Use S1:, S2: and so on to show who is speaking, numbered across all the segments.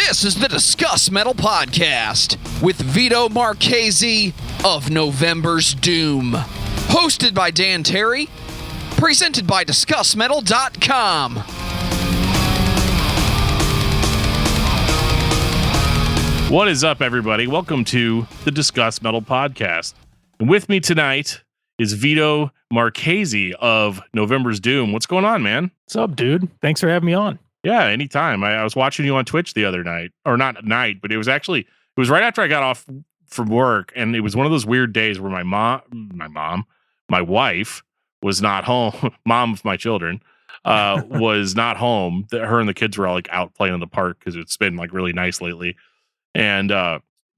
S1: This is the Discuss Metal Podcast with Vito Marchese of November's Doom. Hosted by Dan Terry. Presented by discussmetal.com.
S2: What is up, everybody? Welcome to the Discuss Metal Podcast. And with me tonight is Vito Marchese of November's Doom. What's going on, man?
S3: What's up, dude? Thanks for having me on.
S2: Yeah, anytime. I was watching you on Twitch the other night, or not at night, but it was right after I got off from work, and it was one of those weird days where my wife was not home, mom of my children, was not home. Her and the kids were all like out playing in the park because it's been like really nice lately, and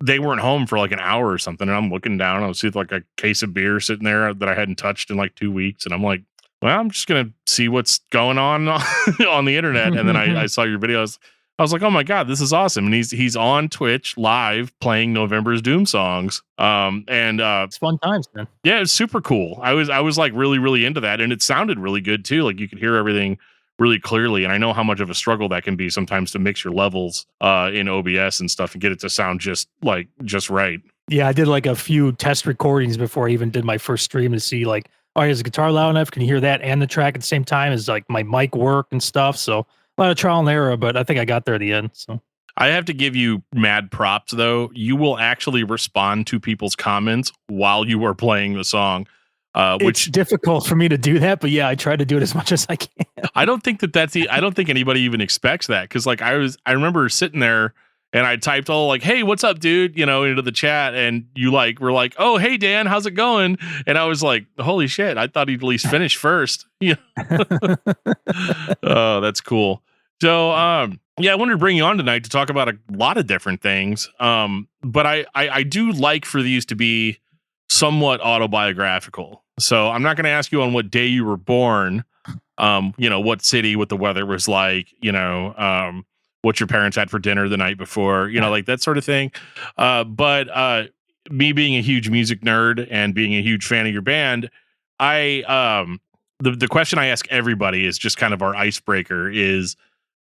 S2: they weren't home for like an hour or something. And I'm looking down, I see like a case of beer sitting there that I hadn't touched in like 2 weeks, and I'm like, well, I'm just going to see what's going on the internet. And then I saw your videos. I was like, oh my God, this is awesome. And he's on Twitch live playing November's Doom songs.
S3: It's fun times, man.
S2: Yeah, it's super cool. I was like really, really into that. And it sounded really good too. Like you could hear everything really clearly. And I know how much of a struggle that can be sometimes to mix your levels in OBS and stuff and get it to sound just right.
S3: Yeah, I did like a few test recordings before I even did my first stream to see like, oh, is the guitar loud enough? Can you hear that and the track at the same time? Is like my mic work and stuff? So a lot of trial and error, but I think I got there at the end. So
S2: I have to give you mad props, though. You will actually respond to people's comments while you are playing the song. Which
S3: it's difficult for me to do that, but yeah, I try to do it as much as I can.
S2: I don't think I don't think anybody even expects that, because like I remember sitting there and I typed all like, hey, what's up, dude? Into the chat. And you were like, oh, hey, Dan, how's it going? And I was like, holy shit, I thought he'd at least finish first. Yeah. Oh, that's cool. So, yeah, I wanted to bring you on tonight to talk about a lot of different things. But I do like for these to be somewhat autobiographical. So I'm not going to ask you on what day you were born, what city, what the weather was like, what your parents had for dinner the night before, like that sort of thing. But me being a huge music nerd and being a huge fan of your band, the question I ask everybody is just kind of our icebreaker is,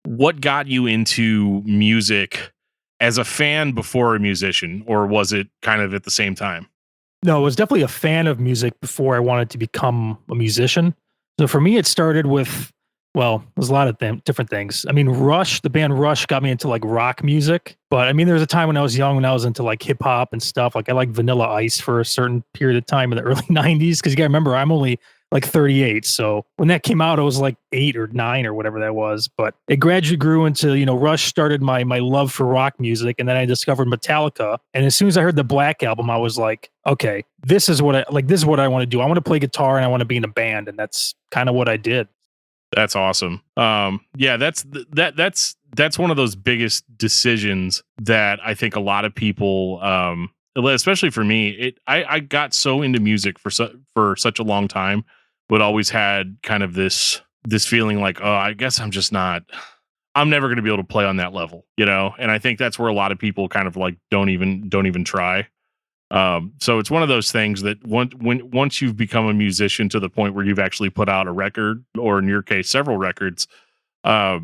S2: what got you into music as a fan before a musician, or was it kind of at the same time?
S3: No, I was definitely a fan of music before I wanted to become a musician. So for me, it started with, well, there's a lot of different things. I mean, Rush, the band Rush got me into like rock music. But I mean, there was a time when I was young when I was into like hip hop and stuff. Like I liked Vanilla Ice for a certain period of time in the early 90s. Because you got to remember, I'm only like 38. So when that came out, I was like 8 or 9 or whatever that was. But it gradually grew into, Rush started my love for rock music. And then I discovered Metallica. And as soon as I heard the Black Album, I was like, okay, this is what I want to do. I want to play guitar and I want to be in a band. And that's kind of what I did.
S2: That's awesome. Yeah, that's one of those biggest decisions that I think a lot of people, especially for me, I got so into music for such a long time, but always had kind of this feeling like, oh, I guess I'm never going to be able to play on that level, And I think that's where a lot of people kind of like don't even try. So it's one of those things that once you've become a musician to the point where you've actually put out a record, or in your case, several records, what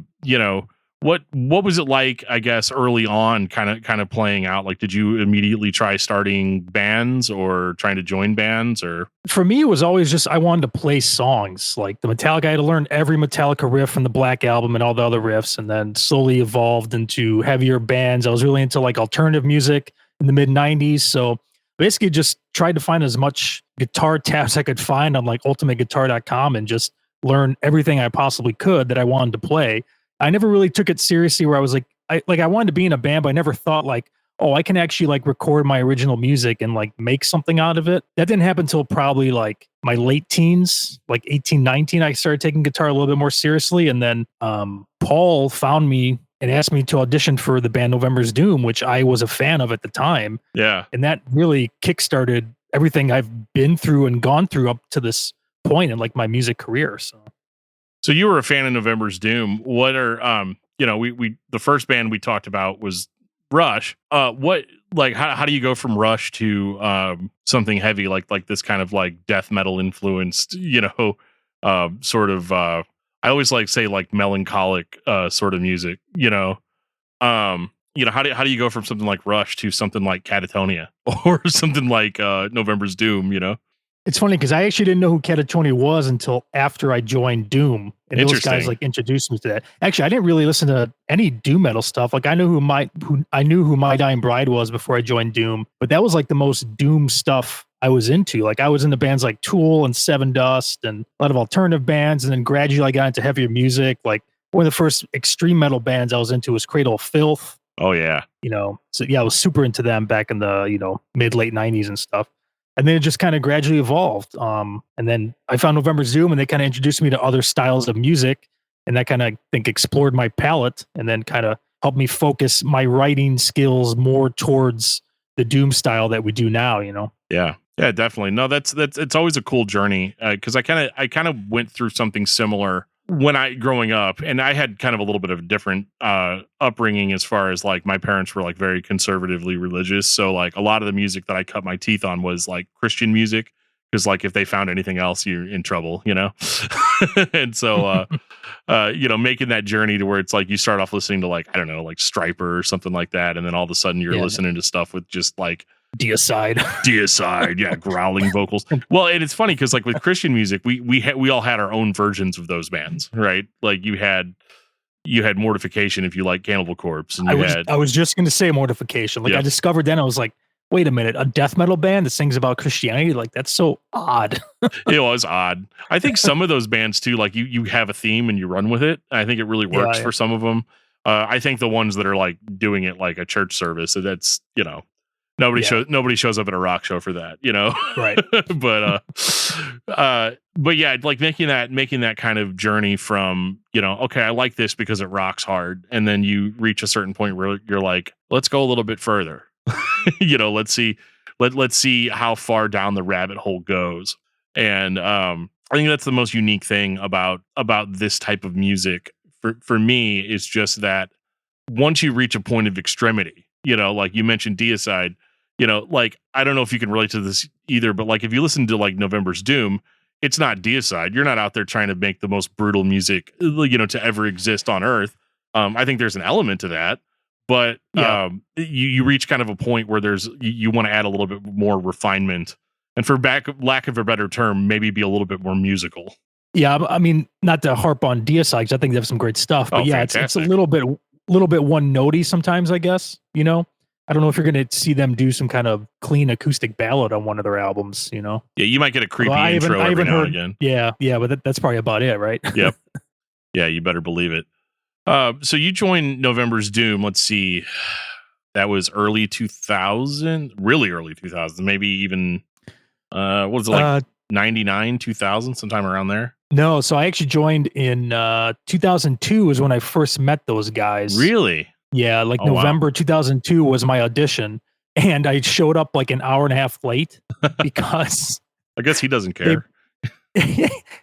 S2: was it like, I guess, early on kind of playing out? Like, did you immediately try starting bands or trying to join bands? Or
S3: for me, it was always just, I wanted to play songs like the Metallica. I had to learn every Metallica riff from the Black Album and all the other riffs, and then slowly evolved into heavier bands. I was really into like alternative music in the mid 90s. So basically just tried to find as much guitar tabs I could find on like ultimateguitar.com and just learn everything I possibly could that I wanted to play. I never really took it seriously where I was like, I wanted to be in a band, but I never thought like, oh, I can actually like record my original music and like make something out of it. That didn't happen until probably like my late teens, like 18, 19, I started taking guitar a little bit more seriously. And then Paul found me and asked me to audition for the band November's Doom, which I was a fan of at the time.
S2: Yeah.
S3: And that really kickstarted everything I've been through and gone through up to this point in like my music career.
S2: So you were a fan of November's Doom. What are, we the first band we talked about was Rush. How do you go from Rush to something heavy like this kind of like death metal influenced, sort of, I always like say like melancholic sort of music, how do you go from something like Rush to something like Catatonia or something like November's Doom?
S3: It's funny because I actually didn't know who Catatonia was until after I joined Doom, and those guys like introduced me to that. Actually, I didn't really listen to any doom metal stuff. Like I knew who My Dying Bride was before I joined Doom, but that was like the most doom stuff I was into. Like I was into bands like Tool and Seven Dust and a lot of alternative bands, and then gradually I got into heavier music. Like one of the first extreme metal bands I was into was Cradle of Filth.
S2: Oh yeah,
S3: so yeah, I was super into them back in the mid late '90s and stuff. And then it just kind of gradually evolved. And then I found November's Doom, and they kind of introduced me to other styles of music, and that kind of explored my palette, and then kind of helped me focus my writing skills more towards the doom style that we do now.
S2: Yeah, definitely. No, that's it's always a cool journey because I kind of went through something similar when growing up, and I had kind of a little bit of a different upbringing as far as like my parents were like very conservatively religious. So like a lot of the music that I cut my teeth on was like Christian music, because like if they found anything else, you're in trouble, And so, making that journey to where it's like you start off listening to like, I don't know, like Striper or something like that. And then all of a sudden you're listening to stuff with just like Deicide, yeah, growling vocals. Well, and it's funny because like with Christian music, we all had our own versions of those bands, right? Like you had Mortification if you like Cannibal Corpse, and
S3: I was just going to say Mortification. Like I discovered then, I was like, wait a minute, a death metal band that sings about Christianity? Like that's so odd.
S2: It was odd. I think some of those bands too, like you have a theme and you run with it. I think it really works for some of them. I think the ones that are like doing it like a church service, that's nobody shows up at a rock show for that,
S3: Right.
S2: but yeah, like making that kind of journey from, okay, I like this because it rocks hard. And then you reach a certain point where you're like, let's go a little bit further. Let's see how far down the rabbit hole goes. And I think that's the most unique thing about this type of music for me is just that once you reach a point of extremity, like you mentioned Deicide, like, I don't know if you can relate to this either, but like, if you listen to like November's Doom, it's not Deicide. You're not out there trying to make the most brutal music, to ever exist on earth. I think there's an element to that, but you reach kind of a point where you want to add a little bit more refinement, and for lack of a better term, maybe be a little bit more musical.
S3: Yeah. I mean, not to harp on Deicide, because I think they have some great stuff, but it's a little bit one notey sometimes, I guess, I don't know if you're going to see them do some kind of clean acoustic ballad on one of their albums, Yeah,
S2: you might get a creepy intro every now and again.
S3: Yeah, but that's probably about it, right?
S2: Yep. Yeah, you better believe it. So you joined November's Doom. Let's see. That was early 2000, really early 2000, maybe even, what was it, like 99, 2000, sometime around there?
S3: No, so I actually joined in 2002 is when I first met those guys.
S2: Really?
S3: Yeah, like November 2002 was my audition, and I showed up like an hour and a half late because
S2: I guess he doesn't care.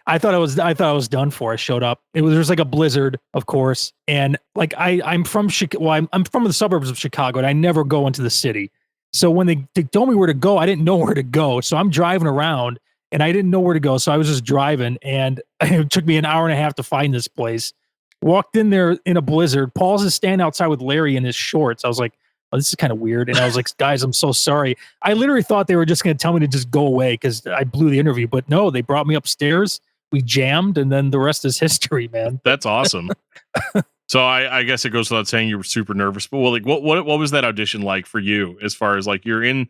S3: I thought I was done for. I showed up. There's like a blizzard, of course, and like I'm from Chicago. Well, I'm from the suburbs of Chicago, and I never go into the city. So when they told me where to go, I didn't know where to go. So I'm driving around, and I didn't know where to go. So I was just driving, and it took me an hour and a half to find this place. Walked in there in a blizzard. Paul's is standing outside with Larry in his shorts. I was like, oh, this is kind of weird. And I was like, guys, I'm so sorry. I literally thought they were just going to tell me to just go away because I blew the interview. But no, they brought me upstairs. We jammed, and then the rest is history, man.
S2: That's awesome. So I guess it goes without saying you were super nervous. But like, what was that audition like for you? As far as like you're in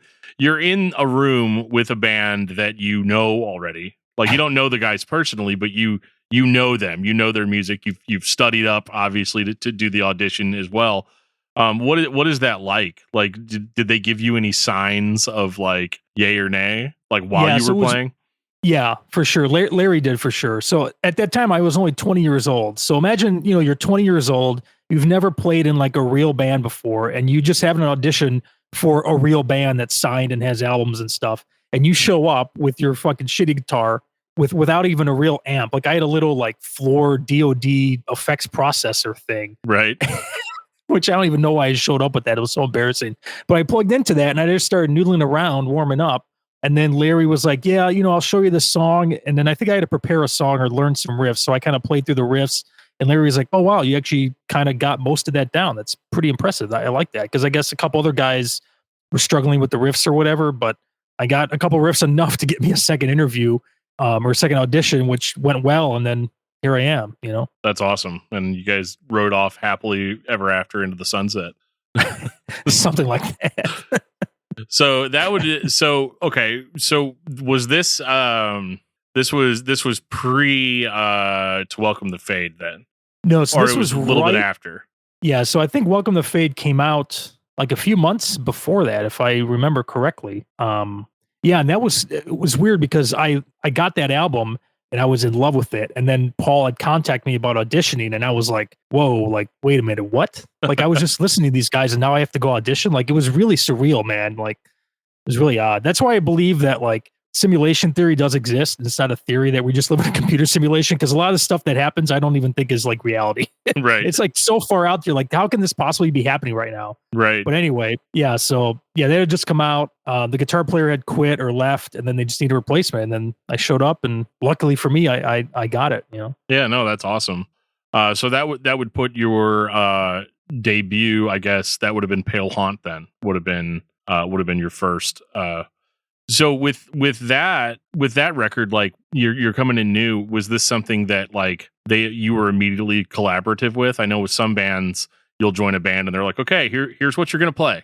S2: a room with a band that you know already. Like you don't know the guys personally, but you know them, you know their music. You've studied up obviously to do the audition as well. What is that like? Like, did they give you any signs of like yay or nay, like while you were playing?
S3: Yeah, for sure. Larry did for sure. So at that time I was only 20 years old. So imagine, you're 20 years old. You've never played in like a real band before, and you just have an audition for a real band that's signed and has albums and stuff. And you show up with your fucking shitty guitar without even a real amp. Like I had a little like floor DOD effects processor thing.
S2: Right.
S3: Which I don't even know why I showed up with that. It was so embarrassing. But I plugged into that and I just started noodling around, warming up. And then Larry was like, yeah, I'll show you this song. And then I think I had to prepare a song or learn some riffs. So I kind of played through the riffs. And Larry was like, "Oh wow, you actually kind of got most of that down. That's pretty impressive. I like that." Because I guess a couple other guys were struggling with the riffs or whatever, but I got a couple riffs enough to get me a second interview or a second audition, which went well. And then here I am.
S2: That's awesome. And you guys rode off happily ever after into the sunset.
S3: Something like that.
S2: So that would okay. So was this this was pre To Welcome the Fade then?
S3: No, so
S2: or
S3: this
S2: it was a little bit after.
S3: Yeah, so I think Welcome to Fade came out like a few months before that, if I remember correctly. Yeah, and it was weird because I got that album and I was in love with it, and then Paul had contacted me about auditioning, and I was like, "Whoa, like wait a minute, what?" Like I was just listening to these guys, and now I have to go audition. Like it was really surreal, man. Like it was really odd. That's why I believe that like simulation theory does exist. And it's not a theory that we just live in a computer simulation, because a lot of the stuff that happens, I don't even think is like reality.
S2: Right.
S3: It's like so far out there. Like, how can this possibly be happening right now?
S2: Right.
S3: But anyway, yeah. So yeah, they had just come out. The guitar player had quit or left, and then they just need a replacement. And then I showed up, and luckily for me, I got it.
S2: Yeah. No, that's awesome. So that would put your debut, I guess. That would have been Pale Haunt. Then would have been your first. So with that record, like you're coming in new, was this something that like you were immediately collaborative with? I know with some bands, you'll join a band and they're like, okay, here's what you're gonna play,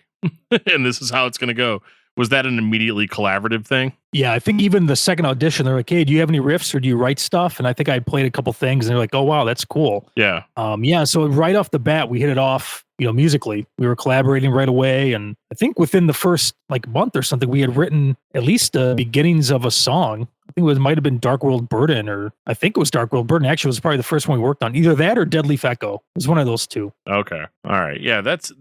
S2: and this is how it's gonna go. Was that an immediately collaborative thing?
S3: Yeah, I think even the second audition, they're like, "Hey, do you have any riffs or do you write stuff?" And I think I played a couple things, and they're like, "Oh wow, that's cool."
S2: Yeah.
S3: Yeah. So right off the bat, we hit it off. Musically, we were collaborating right away, and I think within the first like month or something, we had written at least the beginnings of a song. I think might have been Dark World Burden, or I think it was Dark World Burden. Actually, it was probably the first one we worked on. Either that or Deadleaf Echo. It was one of those two.
S2: Okay. All right. Yeah. That's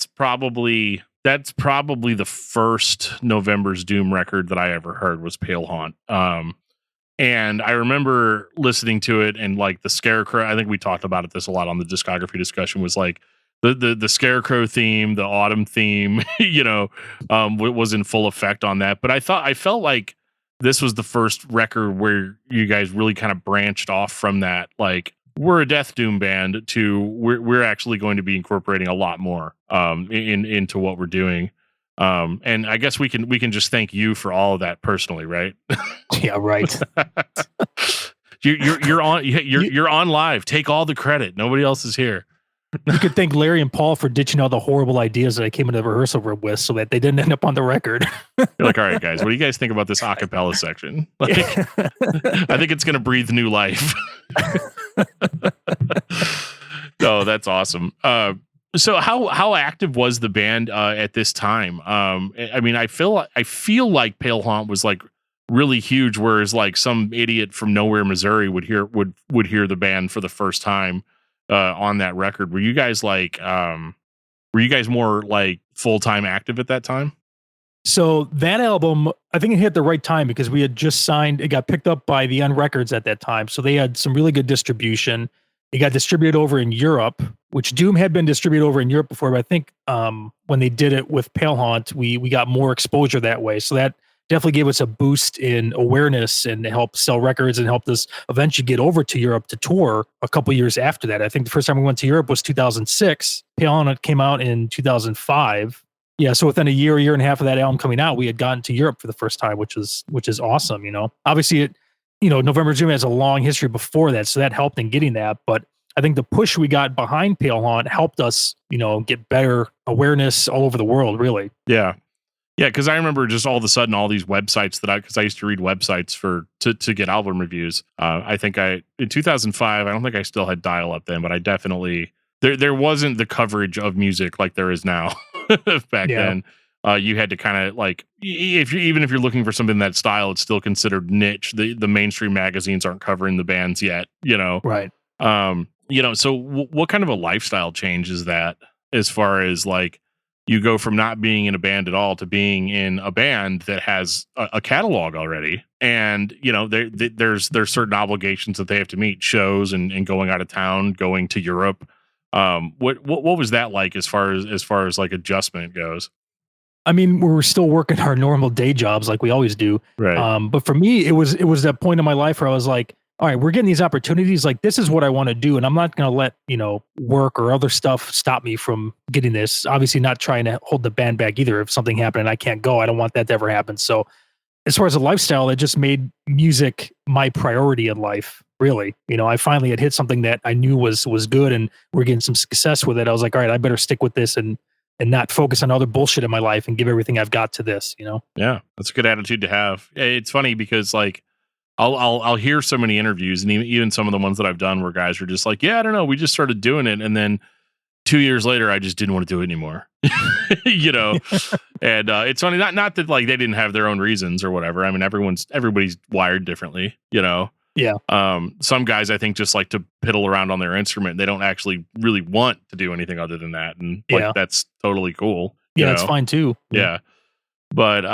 S2: probably the first November's Doom record that I ever heard was Pale Haunt. And I remember listening to it, and like the Scarecrow, I think we talked about this a lot on the discography discussion, was like the Scarecrow theme, the Autumn theme, was in full effect on that. But I felt like this was the first record where you guys really kind of branched off from that. Like, we're a Death Doom band to we're actually going to be incorporating a lot more into what we're doing. And I guess we can just thank you for all of that personally, right?
S3: Yeah, right.
S2: You're on live. Take all the credit. Nobody else is here.
S3: You could thank Larry and Paul for ditching all the horrible ideas that I came into the rehearsal room with, so that they didn't end up on the record.
S2: You're like, all right, guys, what do you guys think about this acapella section? Like, I think it's going to breathe new life. Oh, that's awesome. So how active was the band at this time? I mean, I feel like Pale Haunt was like really huge, whereas like some idiot from nowhere, Missouri would hear the band for the first time on that record. Were you guys more like full-time active at that time?
S3: So that album, I think it hit the right time because we had just signed. It got picked up by the N Records at that time, so they had some really good distribution. It got distributed over in Europe, which Doom had been distributed over in Europe before, but I think when they did it with Pale Haunt, we got more exposure that way. So that definitely gave us a boost in awareness and helped sell records and helped us eventually get over to Europe to tour a couple years after that. I think the first time we went to Europe was 2006. Pale Haunt came out in 2005. Yeah, so within a year and a half of that album coming out, we had gotten to Europe for the first time, which is awesome. Obviously November Doom has a long history before that, so that helped in getting that. But I think the push we got behind Pale Haunt helped us, get better awareness all over the world, really.
S2: Yeah. Yeah, because I remember just all of a sudden all these websites because I used to read websites to get album reviews. I think in 2005, I don't think I still had dial-up then, but I definitely there wasn't the coverage of music like there is now back then. You had to kind of like, if you're looking for something that style, it's still considered niche. The mainstream magazines aren't covering the bands yet,
S3: Right.
S2: So what kind of a lifestyle change is that, as far as like you go from not being in a band at all to being in a band that has a catalog already, and there's certain obligations that they have to meet, shows and going out of town, going to Europe. What was that like as far as like adjustment goes?
S3: I mean, we were still working our normal day jobs like we always do.
S2: Right.
S3: But for me, it was that point in my life where I was like, all right, we're getting these opportunities. Like, this is what I want to do. And I'm not going to let, work or other stuff stop me from getting this. Obviously, not trying to hold the band back either. If something happened and I can't go, I don't want that to ever happen. So, as far as a lifestyle, it just made music my priority in life. Really, I finally had hit something that I knew was good, and we're getting some success with it. I was like, all right, I better stick with this and not focus on other bullshit in my life and give everything I've got to this.
S2: Yeah, that's a good attitude to have. It's funny because like I'll hear so many interviews, and even some of the ones that I've done where guys are just like, yeah, I don't know, we just started doing it, and then 2 years later, I just didn't want to do it anymore. And it's funny, not that like they didn't have their own reasons or whatever. I mean, everybody's wired differently,
S3: Yeah.
S2: Some guys I think just like to piddle around on their instrument. They don't actually really want to do anything other than that, and like that's totally cool.
S3: Yeah, it's fine too.
S2: Yeah. But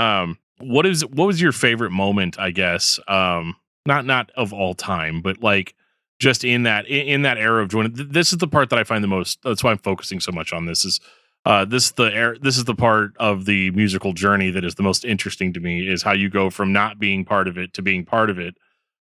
S2: what was your favorite moment, I guess? Not of all time, but like just in that era of joining. This is the part that I find the most. That's why I'm focusing so much on this. This is the part of the musical journey that is the most interesting to me, is how you go from not being part of it to being part of it.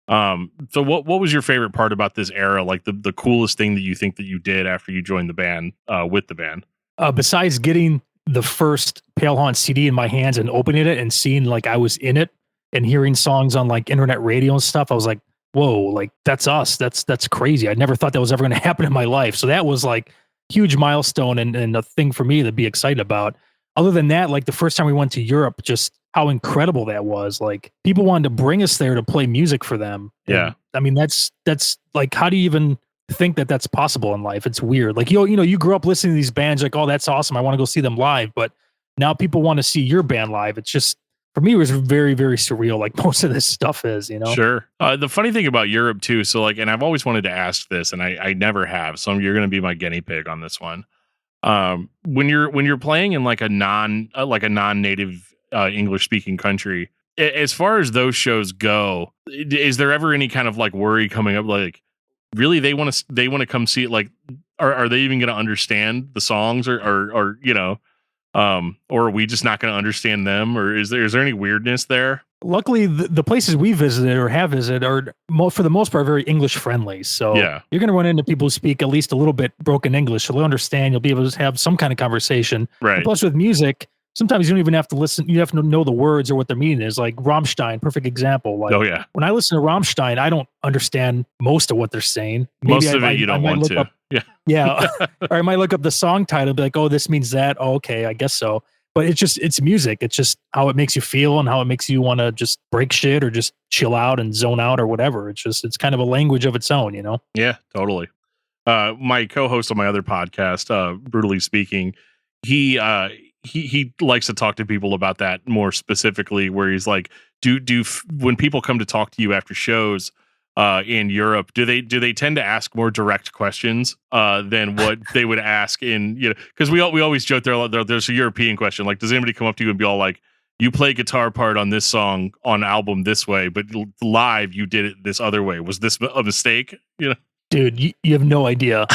S2: So what was your favorite part about this era? Like the coolest thing that you think that you did after you joined the band, with the band?
S3: Besides getting the first Pale Haunt CD in my hands and opening it and seeing like I was in it and hearing songs on like internet radio and stuff, I was like, whoa, like that's us. That's crazy. I never thought that was ever going to happen in my life. So that was like huge milestone and a thing for me to be excited about. Other than that, like the first time we went to Europe, just how incredible that was. Like people wanted to bring us there to play music for them.
S2: Yeah.
S3: And, I mean, that's like, how do you even think that that's possible in life? It's weird. Like, you grew up listening to these bands, like, oh, that's awesome, I want to go see them live. But now people want to see your band live. It's just, for me, it was very, very surreal. Like most of this stuff is,
S2: Sure. The funny thing about Europe too. So like, and I've always wanted to ask this, and I never have. So you're going to be my guinea pig on this one. When you're playing in like a non-native English speaking country, as far as those shows go, is there ever any kind of like worry coming up? Like, really, they want to come see it? Like, are they even going to understand the songs, or or are we just not going to understand them? Or is there any weirdness there?
S3: Luckily, the places we visited or have visited are, for the most part, very English friendly. So
S2: Yeah.
S3: you're going to run into people who speak at least a little bit broken English. So they'll understand. You'll be able to have some kind of conversation.
S2: Right.
S3: And plus, with music, sometimes you don't even have to listen. You have to know the words or what their meaning is. Like Rammstein, perfect example. Like,
S2: Oh yeah.
S3: when I listen to Rammstein, I don't understand most of what they're saying. Maybe
S2: Most of it you don't want to. Yeah.
S3: Yeah. Or I might look up the song title and be like, oh, this means that. Oh, okay, I guess so. But it's music. It's just how it makes you feel and how it makes you want to just break shit or just chill out and zone out or whatever. It's kind of a language of its own,
S2: Yeah, totally. My co-host on my other podcast, Brutally Speaking, he likes to talk to people about that more specifically, where he's like, when people come to talk to you after shows in Europe, do they tend to ask more direct questions than what they would ask in, because we always joke there's a European question, like, does anybody come up to you and be all like, you play guitar part on this song on album this way, but live you did it this other way, was this a mistake?
S3: Dude, you have no idea.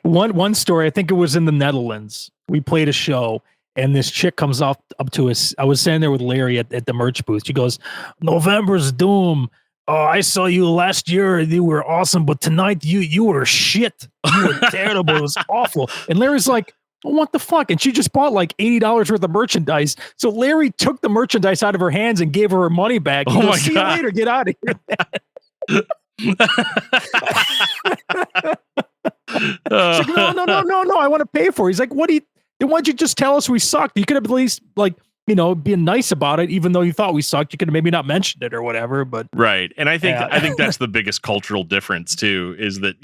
S3: One story, I think it was in the Netherlands. We played a show, and this chick comes up to us. I was standing there with Larry at the merch booth. She goes, "November's Doom. Oh, I saw you last year. You were awesome, but tonight you were shit. You were terrible. It was awful." And Larry's like, well, what the fuck? And she just bought like $80 worth of merchandise. So Larry took the merchandise out of her hands and gave her money back. He goes, "See you later. Get out of here." She's like, no, I want to pay for it. He's like, then why'd you just tell us we sucked? You could have at least been nice about it, even though you thought we sucked. You could have maybe not mentioned it or whatever, but
S2: right. And I think that's the biggest cultural difference too, is that,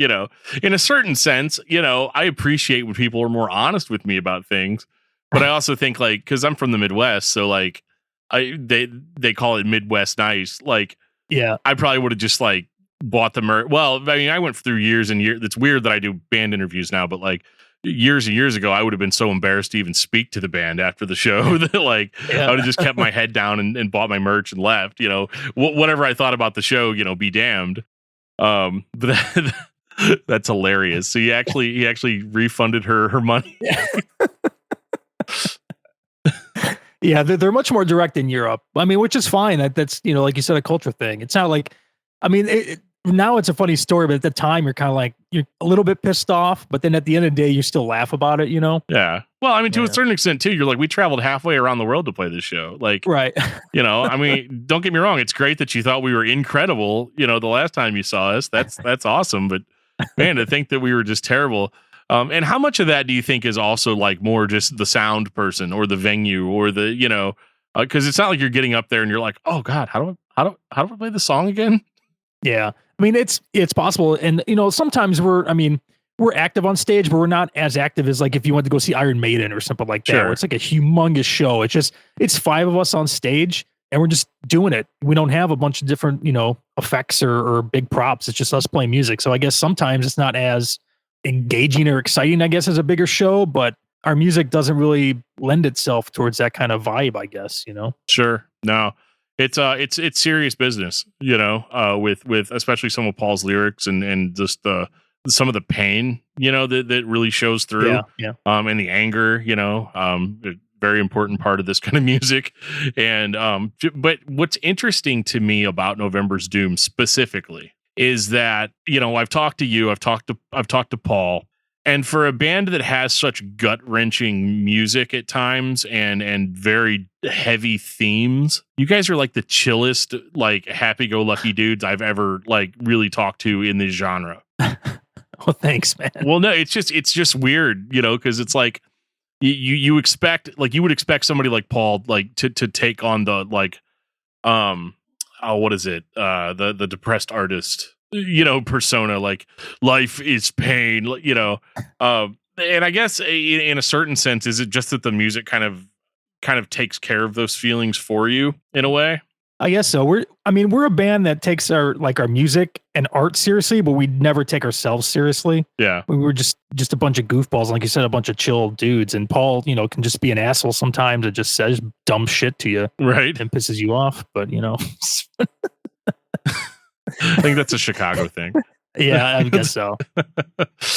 S2: in a certain sense, I appreciate when people are more honest with me about things, but I also think like, cause I'm from the Midwest. So like they call it Midwest nice. Like,
S3: yeah,
S2: I probably would have just like bought the merch. Well, I mean, I went through years and years. It's weird that I do band interviews now, but like years and years ago, I would have been so embarrassed to even speak to the band after the show that like I would have just kept my head down and bought my merch and left. Whatever I thought about the show, be damned. But that's hilarious. So he actually refunded her money.
S3: Yeah, they're much more direct in Europe. I mean, which is fine. That's like you said, a culture thing. It's not like, I mean, now it's a funny story, but at the time you're kind of like you're a little bit pissed off, but then at the end of the day, you still laugh about it.
S2: Yeah. Well, I mean, to a
S3: Yeah.
S2: certain extent too, you're like, we traveled halfway around the world to play this show. Like,
S3: Right.
S2: I mean, don't get me wrong. It's great that you thought we were incredible, the last time you saw us. That's awesome. But man, to think that we were just terrible. And how much of that do you think is also like more just the sound person or the venue or the, because it's not like you're getting up there and you're like, oh God, how do I play the song again?
S3: Yeah. I mean, it's possible. And, sometimes we're active on stage, but we're not as active as like if you went to go see Iron Maiden or something like that,
S2: Sure.
S3: where it's like a humongous show. It's 5 of us on stage and we're just doing it. We don't have a bunch of different, effects or big props. It's just us playing music. So I guess sometimes it's not as engaging or exciting, I guess, as a bigger show, but our music doesn't really lend itself towards that kind of vibe, I guess,
S2: Sure. No, it's serious business, with especially some of Paul's lyrics and just some of the pain, that really shows through.
S3: Yeah.
S2: And the anger, a very important part of this kind of music. And, but what's interesting to me about November's Doom specifically is that, I've talked to you, I've talked to Paul, and for a band that has such gut-wrenching music at times and very heavy themes, you guys are like the chillest, like happy-go-lucky dudes I've ever like really talked to in this genre.
S3: Well, thanks, man.
S2: Well, no, it's just weird, because it's like you would expect somebody like Paul like to take on the like what is it? The depressed artist, persona, like life is pain, and I guess in a certain sense, is it just that the music kind of takes care of those feelings for you in a way?
S3: I guess so. We're a band that takes our music and art seriously, but we never take ourselves seriously.
S2: Yeah.
S3: We were just a bunch of goofballs, like you said, a bunch of chill dudes. And Paul, can just be an asshole sometimes. It just says dumb shit to you,
S2: right,
S3: and pisses you off. But
S2: I think that's a Chicago thing.
S3: Yeah, I guess so. And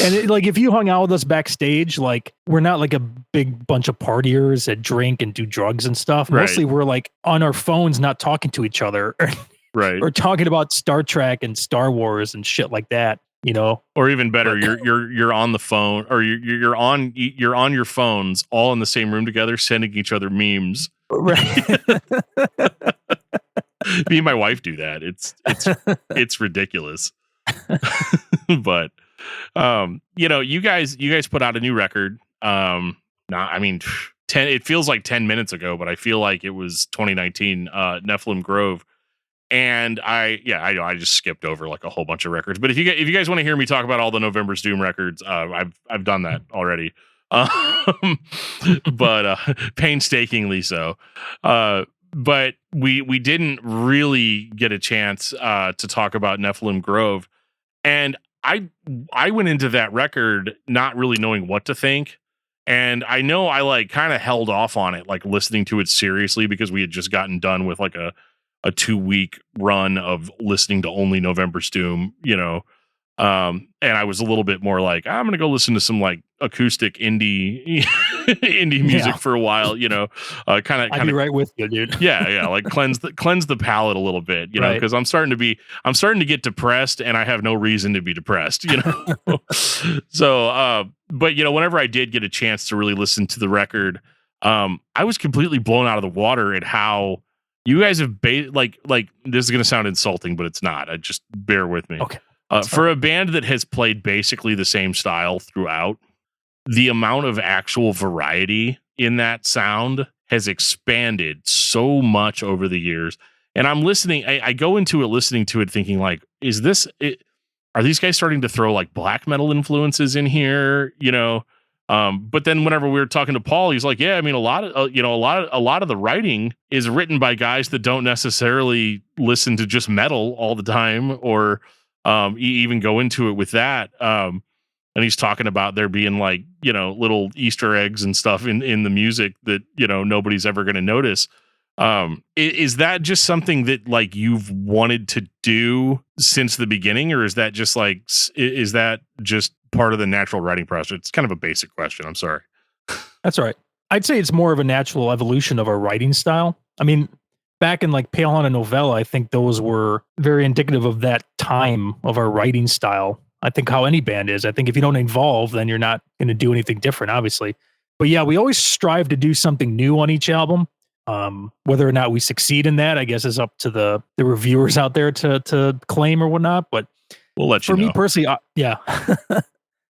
S3: if you hung out with us backstage, like we're not like a big bunch of partiers that drink and do drugs and stuff.
S2: Right.
S3: Mostly we're like on our phones, not talking to each other,
S2: Right.
S3: or talking about Star Trek and Star Wars and shit like that.
S2: Or even better, you're on the phone, or you're on your phones, all in the same room together, sending each other memes.
S3: Right.
S2: Me and my wife do that. It's ridiculous. But you guys put out a new record. It feels like 10 minutes ago, but I feel like it was 2019, Nephilim Grove. And I just skipped over like a whole bunch of records. But if you guys want to hear me talk about all the November's Doom records, I've done that already. But painstakingly so. But we didn't really get a chance to talk about Nephilim Grove. And I went into that record not really knowing what to think. And I know I like kind of held off on it, like listening to it seriously, because we had just gotten done with like a 2-week run of listening to only November's Doom, and I was a little bit more like, I'm going to go listen to some like acoustic indie music for a while, kind
S3: I'd be right with you, dude.
S2: Yeah. Like cleanse the palate a little bit,
S3: Right.
S2: because I'm starting to get depressed and I have no reason to be depressed, So, but whenever I did get a chance to really listen to the record, I was completely blown out of the water at how you guys have like this is going to sound insulting, but it's not. Just bear with me.
S3: Okay.
S2: For a band that has played basically the same style throughout, the amount of actual variety in that sound has expanded so much over the years. And I'm listening. I go into it listening to it thinking like, is this it? Are these guys starting to throw like black metal influences in here? But then whenever we were talking to Paul, he's like, yeah, I mean, a lot of the writing is written by guys that don't necessarily listen to just metal all the time, or even go into it with that. And he's talking about there being like, little Easter eggs and stuff in the music that, nobody's ever going to notice. Is that just something that like you've wanted to do since the beginning, or is that just like, is that just part of the natural writing process? It's kind of a basic question. I'm sorry.
S3: That's all right. I'd say it's more of a natural evolution of our writing style. I mean, back in like Pale Hunt and Novella, I think those were very indicative of that time of our writing style. I think how any band is. I think if you don't evolve, then you're not going to do anything different, obviously. But yeah, we always strive to do something new on each album. Whether or not we succeed in that, I guess, is up to the reviewers out there to claim or whatnot. But
S2: We'll let you
S3: for
S2: know.
S3: me personally, yeah,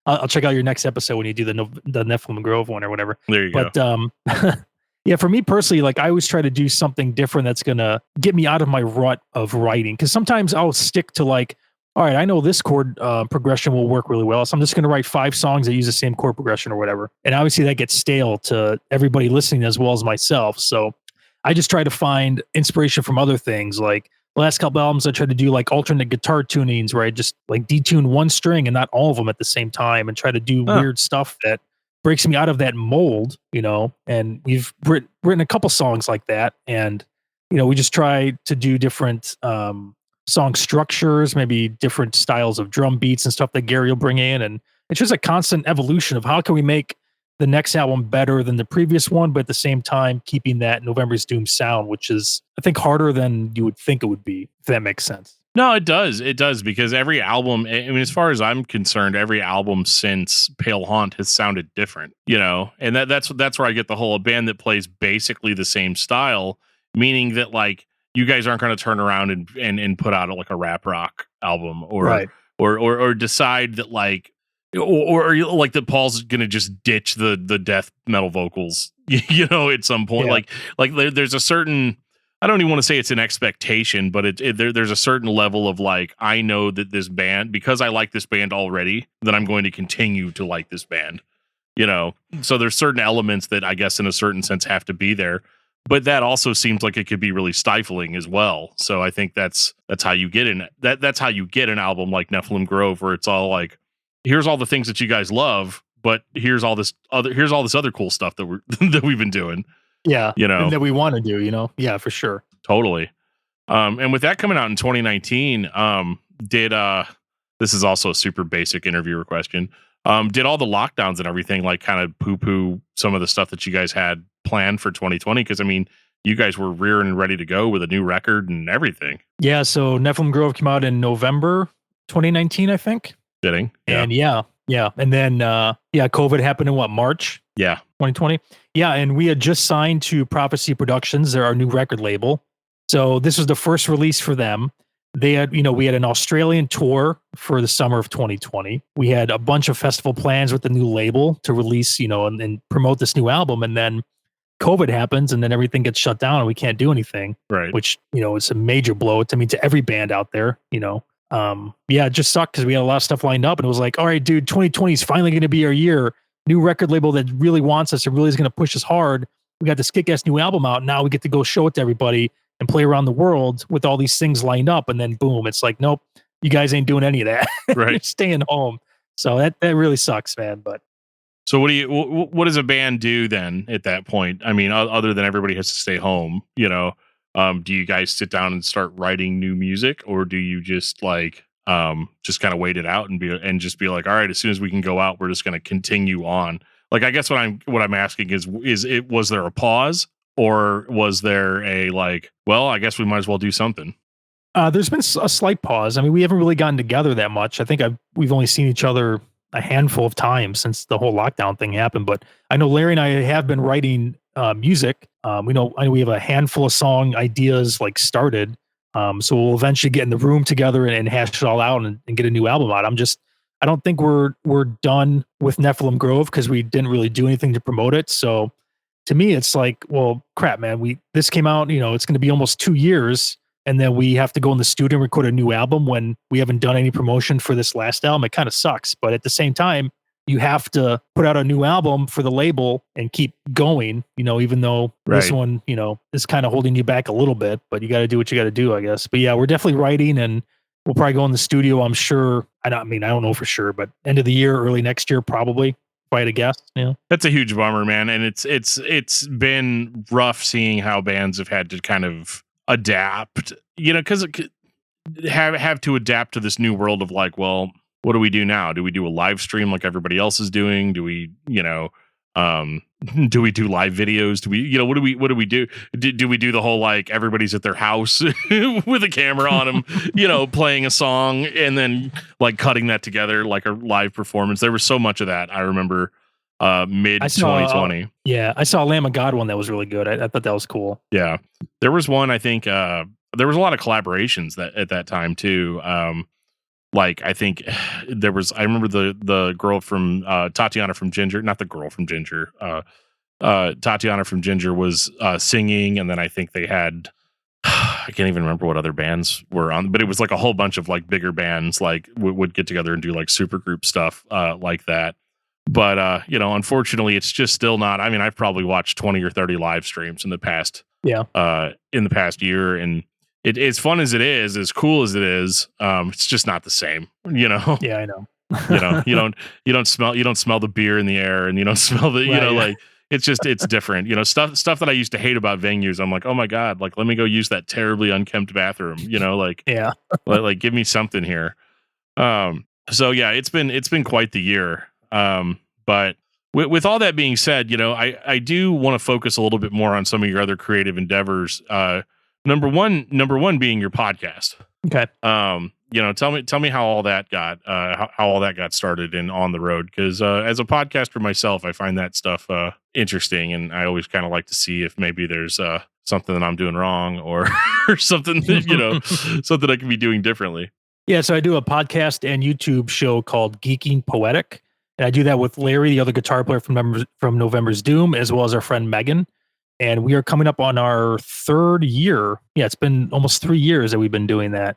S3: I'll check out your next episode when you do the Nephilim Grove one or whatever.
S2: There you go.
S3: But yeah, for me personally, like I always try to do something different that's gonna get me out of my rut of writing. Because sometimes I'll stick to like, all right, I know this chord progression will work really well, so I'm just gonna write 5 songs that use the same chord progression or whatever. And obviously that gets stale to everybody listening as well as myself. So I just try to find inspiration from other things. Like the last couple albums, I tried to do like alternate guitar tunings where I just like detune one string and not all of them at the same time, and try to do weird stuff that breaks me out of that mold, you know. And we've written a couple songs like that, and you know, we just try to do different song structures, maybe different styles of drum beats and stuff that Gary will bring in, and it's just a constant evolution of how can we make the next album better than the previous one, but at the same time keeping that November's Doom sound, which is I think harder than you would think it would be, if that makes sense.
S2: No, it does. It does, because every album, I mean, as far as I'm concerned, every album since Pale Haunt has sounded different, you know, and that's where I get the whole, a band that plays basically the same style, meaning that like you guys aren't going to turn around and put out like a rap rock album or
S3: Right.
S2: or decide that like or like that Paul's going to just ditch the death metal vocals, you know, at some point.
S3: Yeah.
S2: Like there's a certain, I don't even want to say it's an expectation, but there's a certain level of like, I know that this band, because I like this band already, that I'm going to continue to like this band, you know? So there's certain elements that I guess in a certain sense have to be there, but that also seems like it could be really stifling as well. So I think that's how you get in that's how you get an album like Nephilim Grove, where it's all like, here's all the things that you guys love, but here's all this other cool stuff that that we've been doing.
S3: Yeah.
S2: You know,
S3: and that we want to do, you know? Yeah, for sure.
S2: Totally. And with that coming out in 2019, did this is also a super basic interviewer question. Did all the lockdowns and everything like kind of poo-poo some of the stuff that you guys had planned for 2020? Because I mean, you guys were rearing and ready to go with a new record and everything.
S3: Yeah, so Nephilim Grove came out in November 2019, I think.
S2: Fitting. Yeah.
S3: And yeah. And then COVID happened in March?
S2: Yeah.
S3: 2020. Yeah, and we had just signed to Prophecy Productions. They're our new record label. So this was the first release for them. They had, we had an Australian tour for the summer of 2020. We had a bunch of festival plans with the new label to release, and promote this new album. And then COVID happens, and then everything gets shut down, and we can't do anything.
S2: Right.
S3: Which, it's a major blow to every band out there, it just sucked because we had a lot of stuff lined up, and it was like, all right, dude, 2020 is finally going to be our year. New record label that really wants us and really is going to push us hard. We got this kick-ass new album out. Now we get to go show it to everybody and play around the world with all these things lined up. And then boom, it's like, nope, you guys ain't doing any of that.
S2: Right.
S3: You're staying home. So that really sucks, man. But
S2: so what does a band do then at that point? I mean, other than everybody has to stay home, do you guys sit down and start writing new music, or do you just like just kind of wait it out and just be like, all right, as soon as we can go out, we're just going to continue on? Like, I guess what I'm asking is was there a pause, or was there a like, well, I guess we might as well do something?
S3: There's been a slight pause. I mean, we haven't really gotten together that much. I think we've only seen each other a handful of times since the whole lockdown thing happened. But I know Larry and I have been writing music. I know we have a handful of song ideas like started. So we'll eventually get in the room together and hash it all out and get a new album out. I don't think we're done with Nephilim Grove because we didn't really do anything to promote it. So to me, it's like, well, crap, man, this came out, it's going to be almost 2 years. And then we have to go in the studio and record a new album when we haven't done any promotion for this last album. It kind of sucks. But at the same time, you have to put out a new album for the label and keep going, even though this one, is kind of holding you back a little bit, but you got to do what you got to do, I guess. But yeah, we're definitely writing, and we'll probably go in the studio, I'm sure. I don't know for sure, but end of the year, early next year, probably, if I had to guess. Yeah.
S2: That's a huge bummer, man. And it's been rough seeing how bands have had to kind of adapt, because have to adapt to this new world of like, well, what do we do now? Do we do a live stream like everybody else is doing? Do we, Do we do live videos? Do we, what do we do? Do we do the whole, like, everybody's at their house with a camera on them, playing a song and then like cutting that together like a live performance? There was so much of that. I remember mid 2020.
S3: Yeah, I saw a Lamb of God one that was really good. I thought that was cool.
S2: Yeah, there was one. I think there was a lot of collaborations that at that time too. Like, I think there was. I remember the girl from Tatiana from Ginger, not the girl from Ginger. Tatiana from Ginger was singing, and then I think they had. I can't even remember what other bands were on, but it was like a whole bunch of like bigger bands like would get together and do like super group stuff like that. But unfortunately, it's just still not. I mean, I've probably watched 20 or 30 live streams in the past year, and as fun as it is, as cool as it is, it's just not the same.
S3: Yeah, I know.
S2: You don't smell the beer in the air, and you don't smell the like it's different. Stuff that I used to hate about venues. I'm like, oh my god, like let me go use that terribly unkempt bathroom. Like
S3: yeah,
S2: like give me something here. So yeah, it's been quite the year. But with all that being said, I do want to focus a little bit more on some of your other creative endeavors. Number one being your podcast.
S3: Okay.
S2: Tell me how all that got how all that got started and on the road. Because as a podcaster myself, I find that stuff interesting, and I always kind of like to see if maybe there's something that I'm doing wrong or something that something I can be doing differently.
S3: Yeah, so I do a podcast and YouTube show called Geeking Poetic. And I do that with Larry, the other guitar player from November's Doom, as well as our friend Megan. And we are coming up on our third year. Yeah, it's been almost 3 years that we've been doing that.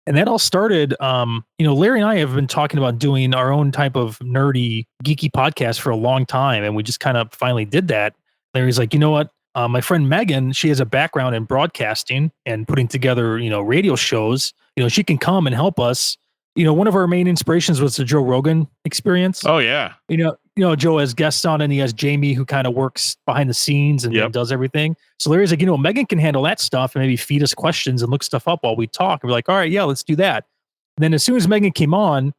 S3: And that all started, Larry and I have been talking about doing our own type of nerdy, geeky podcast for a long time. And we just kind of finally did that. Larry's like, you know what? My friend Megan, she has a background in broadcasting and putting together, radio shows. She can come and help us. One of our main inspirations was the Joe Rogan Experience.
S2: Oh yeah.
S3: Joe has guests on, and he has Jamie who kind of works behind the scenes and does everything. So Larry's like, Megan can handle that stuff and maybe feed us questions and look stuff up while we talk. And we're like, all right, yeah, let's do that. And then as soon as Megan came on,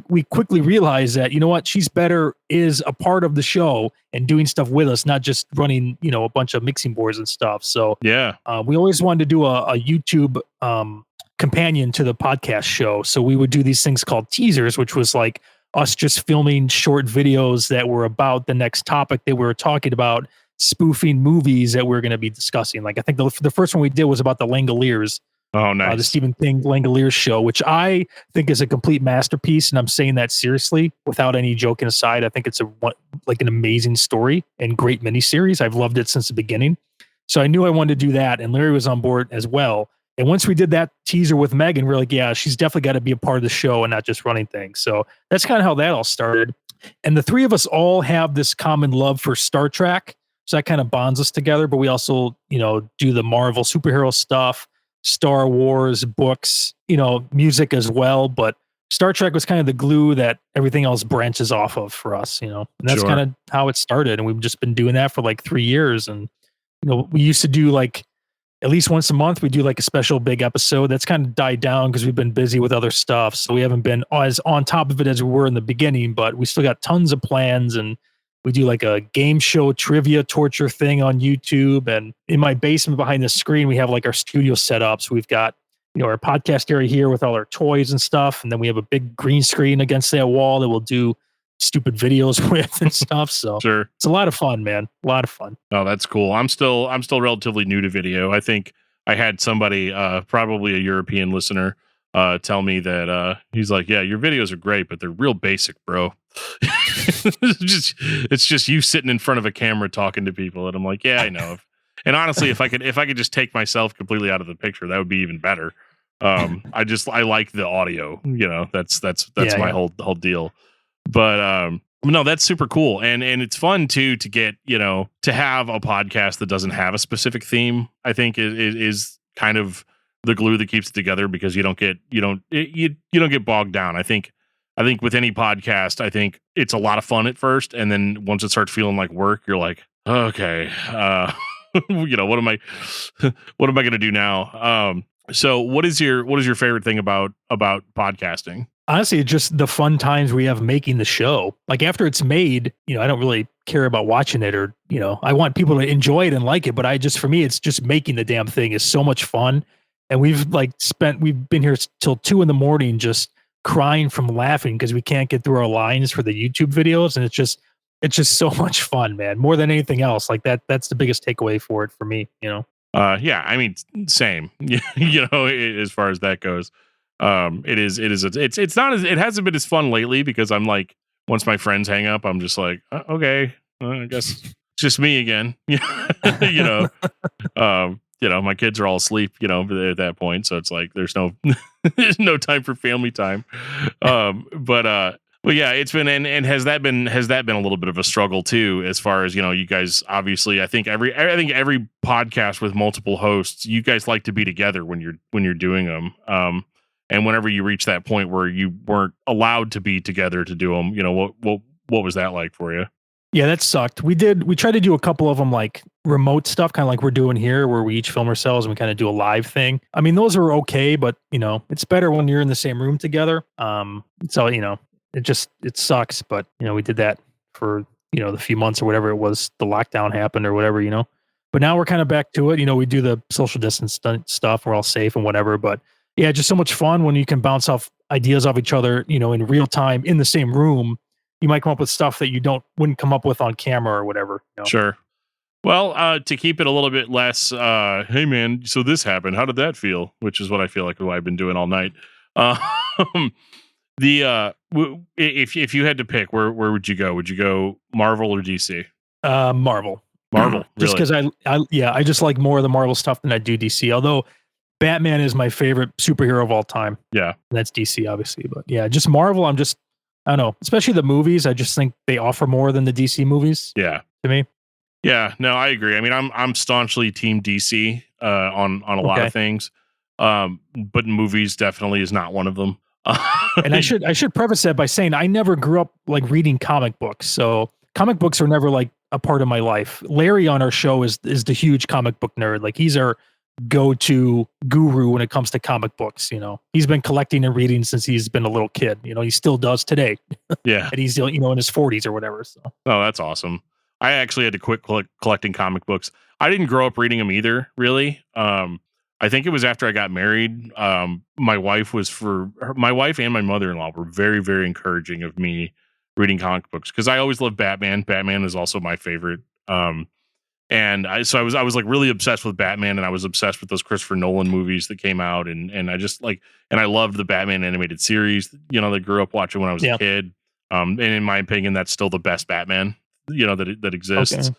S3: we quickly realized that, what, she's better is a part of the show and doing stuff with us, not just running, a bunch of mixing boards and stuff. So
S2: yeah,
S3: we always wanted to do a YouTube companion to the podcast show. So we would do these things called teasers, which was like us just filming short videos that were about the next topic that we were talking about, spoofing movies that we're going to be discussing. Like I think the first one we did was about the Langoliers.
S2: Oh, nice.
S3: The Stephen King Langoliers show, which I think is a complete masterpiece. And I'm saying that seriously, without any joking aside. I think it's an amazing story and great miniseries. I've loved it since the beginning. So I knew I wanted to do that. And Larry was on board as well. And once we did that teaser with Megan, we're like, yeah, she's definitely got to be a part of the show and not just running things. So that's kind of how that all started. And the three of us all have this common love for Star Trek. So that kind of bonds us together. But we also, do the Marvel superhero stuff, Star Wars books, music as well. But Star Trek was kind of the glue that everything else branches off of for us, and that's kind of how it started. And we've just been doing that for like 3 years. And, we used to do like, at least once a month, we do like a special big episode. That's kind of died down because we've been busy with other stuff. So we haven't been as on top of it as we were in the beginning, but we still got tons of plans. And we do like a game show trivia torture thing on YouTube. And in my basement behind the screen, we have like our studio set up. So we've got, our podcast area here with all our toys and stuff. And then we have a big green screen against that wall that we'll do stupid videos with and stuff. So
S2: sure.
S3: It's a lot of fun, man. A lot of fun.
S2: Oh, that's cool. I'm still relatively new to video. I think I had somebody, probably a European listener, tell me that he's like, yeah, your videos are great, but they're real basic, bro. it's just you sitting in front of a camera talking to people. And I'm like, yeah, I know. And honestly, if I could just take myself completely out of the picture, that would be even better. I like the audio, that's my whole deal. But no, that's super cool. And it's fun too to get, to have a podcast that doesn't have a specific theme. I think is kind of the glue that keeps it together, because you don't get bogged down. I think with any podcast, I think it's a lot of fun at first, and then once it starts feeling like work, you're like, okay, what am I going to do now? So what is your favorite thing about podcasting?
S3: Honestly, it's just the fun times we have making the show. Like after it's made, I don't really care about watching it or, I want people to enjoy it and like it. But for me, it's just making the damn thing is so much fun. And we've been here till 2 a.m. just crying from laughing because we can't get through our lines for the YouTube videos. And it's just so much fun, man. More than anything else. Like that's the biggest takeaway for it for me,
S2: Yeah, I mean, same. As far as that goes, it hasn't been as fun lately because I'm like, once my friends hang up, I'm just like, okay, I guess it's just me again. My kids are all asleep, at that point, so it's like there's no there's no time for family time. But yeah, it's been and has that been a little bit of a struggle too, as far as you guys obviously I think every podcast with multiple hosts, you guys like to be together when you're doing them. And whenever you reach that point where you weren't allowed to be together to do them, what was that like for you?
S3: Yeah, that sucked. We tried to do a couple of them like remote stuff, kind of like we're doing here, where we each film ourselves and we kind of do a live thing. I mean, those are okay, but it's better when you're in the same room together. So it sucks, but we did that for the few months or whatever it was, the lockdown happened or whatever, but now we're kind of back to it. We do the social distance stuff, we're all safe and whatever, but yeah, just so much fun when you can bounce off ideas off each other, in real time in the same room. You might come up with stuff that you wouldn't come up with on camera or whatever.
S2: Sure. Well, to keep it a little bit less, hey man, so this happened, how did that feel, which is what I feel like what I've been doing all night. If you had to pick, where would you go? Would you go Marvel or DC?
S3: Marvel.
S2: Really?
S3: Just because I just like more of the Marvel stuff than I do DC. Although Batman is my favorite superhero of all time.
S2: Yeah,
S3: and that's DC obviously, but yeah, just Marvel. I don't know, especially the movies. I just think they offer more than the DC movies.
S2: Yeah,
S3: to me.
S2: Yeah, no, I agree. I mean, I'm staunchly team DC on a lot of things, but movies definitely is not one of them.
S3: And I should preface that by saying I never grew up like reading comic books, so comic books are never like a part of my life. Larry on our show is the huge comic book nerd. Like he's our go-to guru when it comes to comic books. He's been collecting and reading since he's been a little kid. He still does today.
S2: Yeah,
S3: and he's in his 40s or whatever. So
S2: that's awesome. I actually had to quit collecting comic books. I didn't grow up reading them either, really. I think it was after I got married. My wife and my mother-in-law were very, very encouraging of me reading comic books because I always loved Batman. Batman is also my favorite. And I was like really obsessed with Batman, and I was obsessed with those Christopher Nolan movies that came out, and I just like, and I loved the Batman animated series, that grew up watching when I was a kid. And in my opinion, that's still the best Batman, that exists. Okay.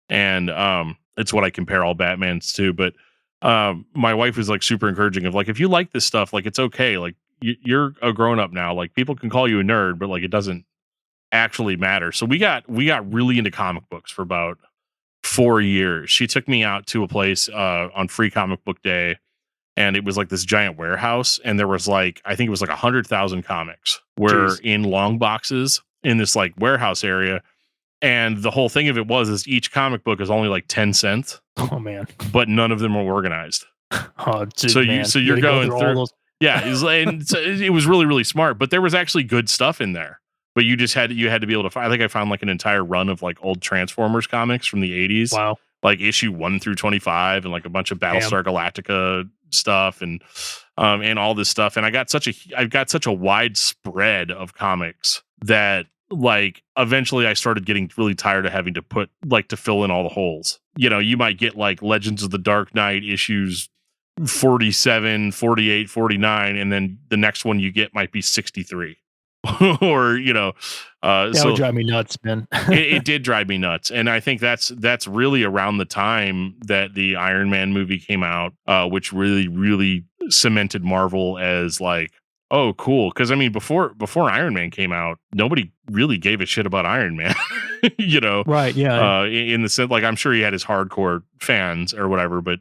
S2: And it's what I compare all Batmans to. But my wife is like super encouraging of like, if you like this stuff, like it's okay. Like you're a grown up now. Like people can call you a nerd, but like it doesn't actually matter. So we got really into comic books for about 4 years. She took me out to a place on Free Comic Book Day, and it was like this giant warehouse, and there was like, I think it was like 100,000 comics were in long boxes in this like warehouse area. And the whole thing of it was is each comic book is only like 10 cents.
S3: Oh man.
S2: But none of them are organized.
S3: Oh, dude,
S2: so
S3: man.
S2: you're going through those. Yeah, it was really, really smart, but there was actually good stuff in there. But you had to be able to find. I think I found like an entire run of like old Transformers comics from the 80s.
S3: Wow.
S2: Like issue 1 through 25, and like a bunch of Battlestar Galactica stuff, and all this stuff. And I've got such a wide spread of comics that like eventually I started getting really tired of having to to fill in all the holes. You might get like Legends of the Dark Knight issues 47, 48, 49, and then the next one you get might be 63. Or
S3: that would drive me nuts, man.
S2: it did drive me nuts, and I think that's really around the time that the Iron Man movie came out, which really, really cemented Marvel as like, oh, cool. Because I mean, before Iron Man came out, nobody really gave a shit about Iron Man.
S3: Right? Yeah.
S2: In the sense, like, I'm sure he had his hardcore fans or whatever, but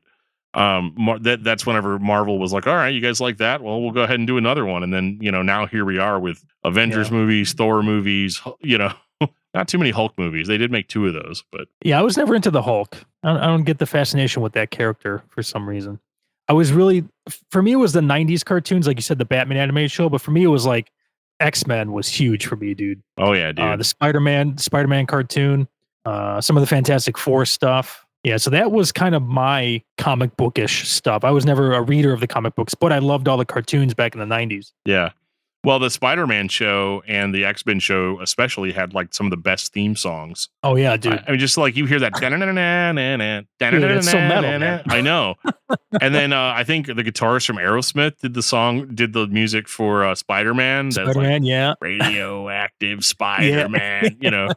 S2: that's whenever Marvel was like, all right, you guys like that? Well, we'll go ahead and do another one. And then, now here we are with Avengers movies, Thor movies, not too many Hulk movies. They did make 2 of those, but
S3: yeah, I was never into the Hulk. I don't get the fascination with that character for some reason. For me, it was the 90s cartoons, like you said, the Batman animated show. But for me, it was like X-Men was huge for me, dude.
S2: Oh yeah, dude.
S3: The Spider-Man cartoon, some of the Fantastic Four stuff. Yeah, so that was kind of my comic bookish stuff. I was never a reader of the comic books, but I loved all the cartoons back in the 90s.
S2: Yeah. Well, the Spider-Man show and the X-Men show especially had like some of the best theme songs.
S3: Oh yeah, dude.
S2: I mean, just like you hear that.
S3: Dude, it's so metal, man.
S2: I know. And then I think the guitarist from Aerosmith did the music for Spider-Man.
S3: Spider-Man,
S2: like,
S3: yeah.
S2: Radioactive Spider-Man, you know.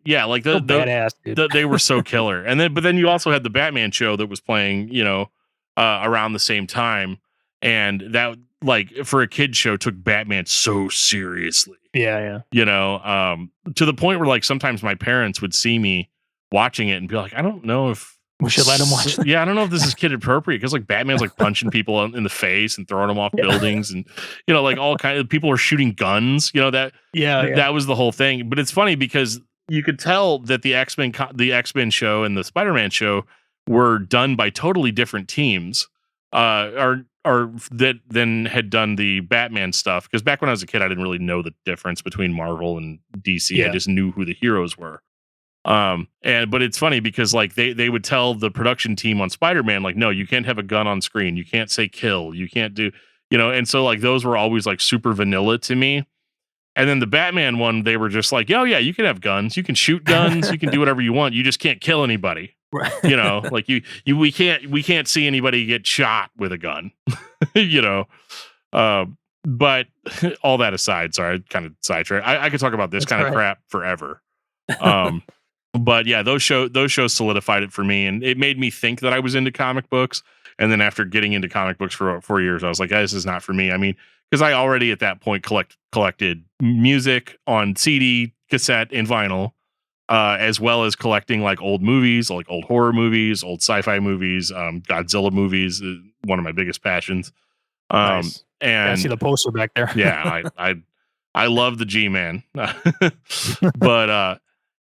S2: Yeah, like
S3: badass, dude.
S2: they were so killer. But then you also had the Batman show that was playing, you know, around the same time. And that, like, for a kid show, took Batman so seriously.
S3: Yeah.
S2: You know, to the point where, like, sometimes my parents would see me watching it and be like, I don't know if
S3: we should let him watch it.
S2: Yeah, I don't know if this is kid appropriate, because like Batman's like punching people in the face and throwing them off buildings, and you know, like all kind of people are shooting guns. You know that was the whole thing. But it's funny because you could tell that the X-Men show and the Spider-Man show were done by totally different teams, or that then had done the Batman stuff. Because back when I was a kid, I didn't really know the difference between Marvel and DC.
S3: Yeah.
S2: I just knew who the heroes were. But it's funny because like they would tell the production team on Spider-Man, like, no, you can't have a gun on screen. You can't say kill. You can't do, you know, and so like those were always like super vanilla to me. And then the Batman one, they were just like, oh yeah, you can have guns. You can shoot guns. You can do whatever you want. You just can't kill anybody.
S3: Right.
S2: You know, like we can't see anybody get shot with a gun, you know? But all that aside, sorry, I kind of sidetracked. I could talk about this kind of crap forever. But yeah, those shows solidified it for me, and it made me think that I was into comic books. And then after getting into comic books for 4 years, I was like, this is not for me. I mean, because I already at that point collected music on CD, cassette, and vinyl, as well as collecting like old movies, like old horror movies, old sci-fi movies, Godzilla movies, one of my biggest passions.
S3: Nice.
S2: And
S3: I see the poster back there.
S2: Yeah, I love the G-Man. But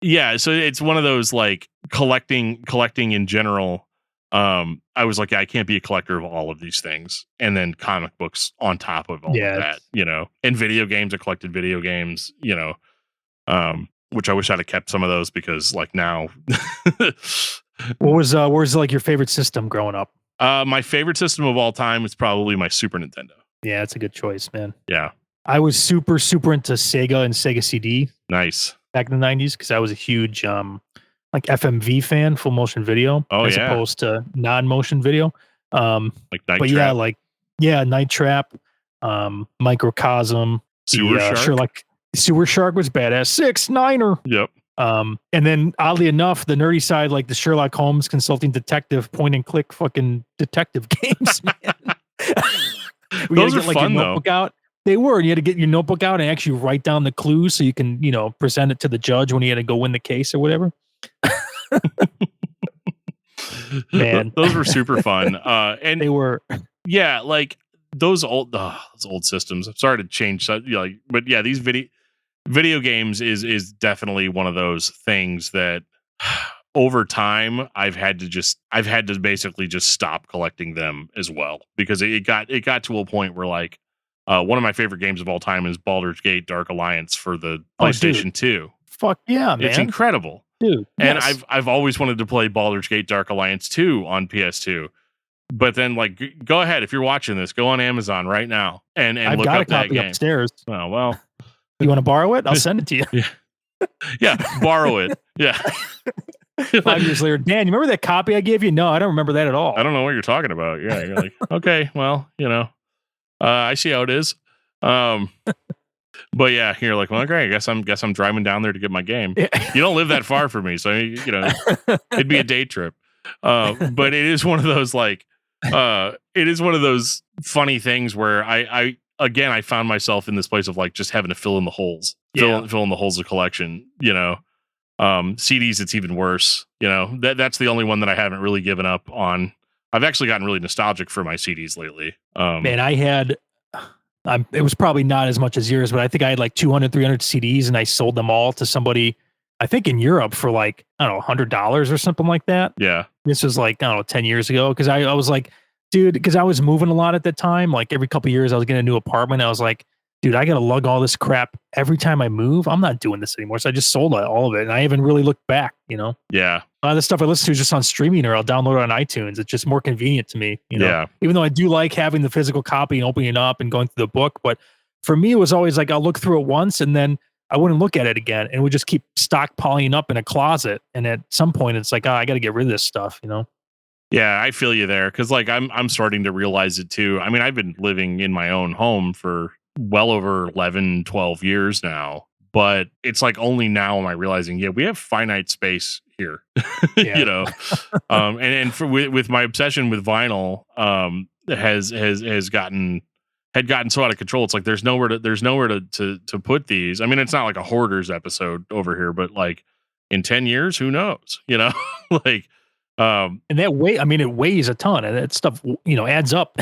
S2: yeah, so it's one of those like collecting in general. I was like, I can't be a collector of all of these things, and then comic books on top of all of that, you know. And video games, I collected video games, you know, which I wish I'd have kept some of those, because like now.
S3: What was like your favorite system growing up?
S2: My favorite system of all time is probably my Super Nintendo.
S3: Yeah, that's a good choice, man.
S2: Yeah,
S3: I was super into Sega and Sega CD.
S2: Nice.
S3: Back in the 90s, because I was a huge like FMV fan, full motion video, as opposed to non-motion video.
S2: Like Night Trap.
S3: Night Trap, Microcosm, Sewer Shark was badass. 6-9er.
S2: Yep.
S3: And then oddly enough, the nerdy side, like the Sherlock Holmes consulting detective point and click fucking detective games, man.
S2: Those are fun though.
S3: Out. They were. You had to get your notebook out and actually write down the clues so you can, you know, present it to the judge when you had to go win the case or whatever. Man,
S2: those were super fun. And
S3: they were.
S2: Yeah, like those old systems. I'm sorry to change, like, but yeah, these video games is definitely one of those things that over time I've had to basically just stop collecting them as well, because it got to a point where like. One of my favorite games of all time is Baldur's Gate Dark Alliance for the PlayStation 2.
S3: Fuck yeah, man.
S2: It's incredible.
S3: Dude.
S2: And I've always wanted to play Baldur's Gate Dark Alliance 2 on PS2. But then like go ahead, if you're watching this, go on Amazon right now and
S3: I've
S2: look
S3: got
S2: up
S3: a copy
S2: that game.
S3: Upstairs.
S2: Oh, well.
S3: You want to borrow it? I'll send it to you.
S2: Yeah, borrow it. Yeah.
S3: 5 years later, Dan, you remember that copy I gave you? No, I don't remember that at all.
S2: I don't know what you're talking about. Yeah, you're like, okay, well, you know. I see how it is. But yeah, you're like, well, okay, I guess I'm driving down there to get my game.
S3: Yeah.
S2: You don't live that far from me, so you know, it'd be a day trip. But it is one of those like, it is one of those funny things where I found myself in this place of like just having to fill in the holes, fill in the holes of collection. You know, CDs, it's even worse. You know, that's the only one that I haven't really given up on. I've actually gotten really nostalgic for my CDs lately.
S3: Man, I had, it was probably not as much as yours, but I think I had like 200, 300 CDs and I sold them all to somebody, I think in Europe for like, I don't know, $100 or something like that.
S2: Yeah.
S3: This was like, I don't know, 10 years ago. Cause I was like, dude, cause I was moving a lot at that time. Like every couple of years I was getting a new apartment. I was like, dude, I got to lug all this crap every time I move. I'm not doing this anymore. So I just sold all of it. And I haven't really looked back,
S2: Yeah.
S3: A lot of the stuff I listen to is just on streaming, or I'll download it on iTunes. It's just more convenient to me,
S2: Yeah.
S3: even though I do like having the physical copy and opening it up and going through the book. But for me, it was always like, I'll look through it once and then I wouldn't look at it again. And it would just keep stockpiling up in a closet. And at some point it's like, I got to get rid of this stuff,
S2: Yeah, I feel you there, because like I'm starting to realize it too. I mean, I've been living in my own home for well over 11, 12 years now, but it's like only now am I realizing, yeah, we have finite space here.
S3: Yeah.
S2: And with my obsession with vinyl, has gotten so out of control. It's like there's nowhere to put these. I mean, it's not like a hoarders episode over here, but like in 10 years, who knows? Like.
S3: And that it weighs a ton, and that stuff, adds up.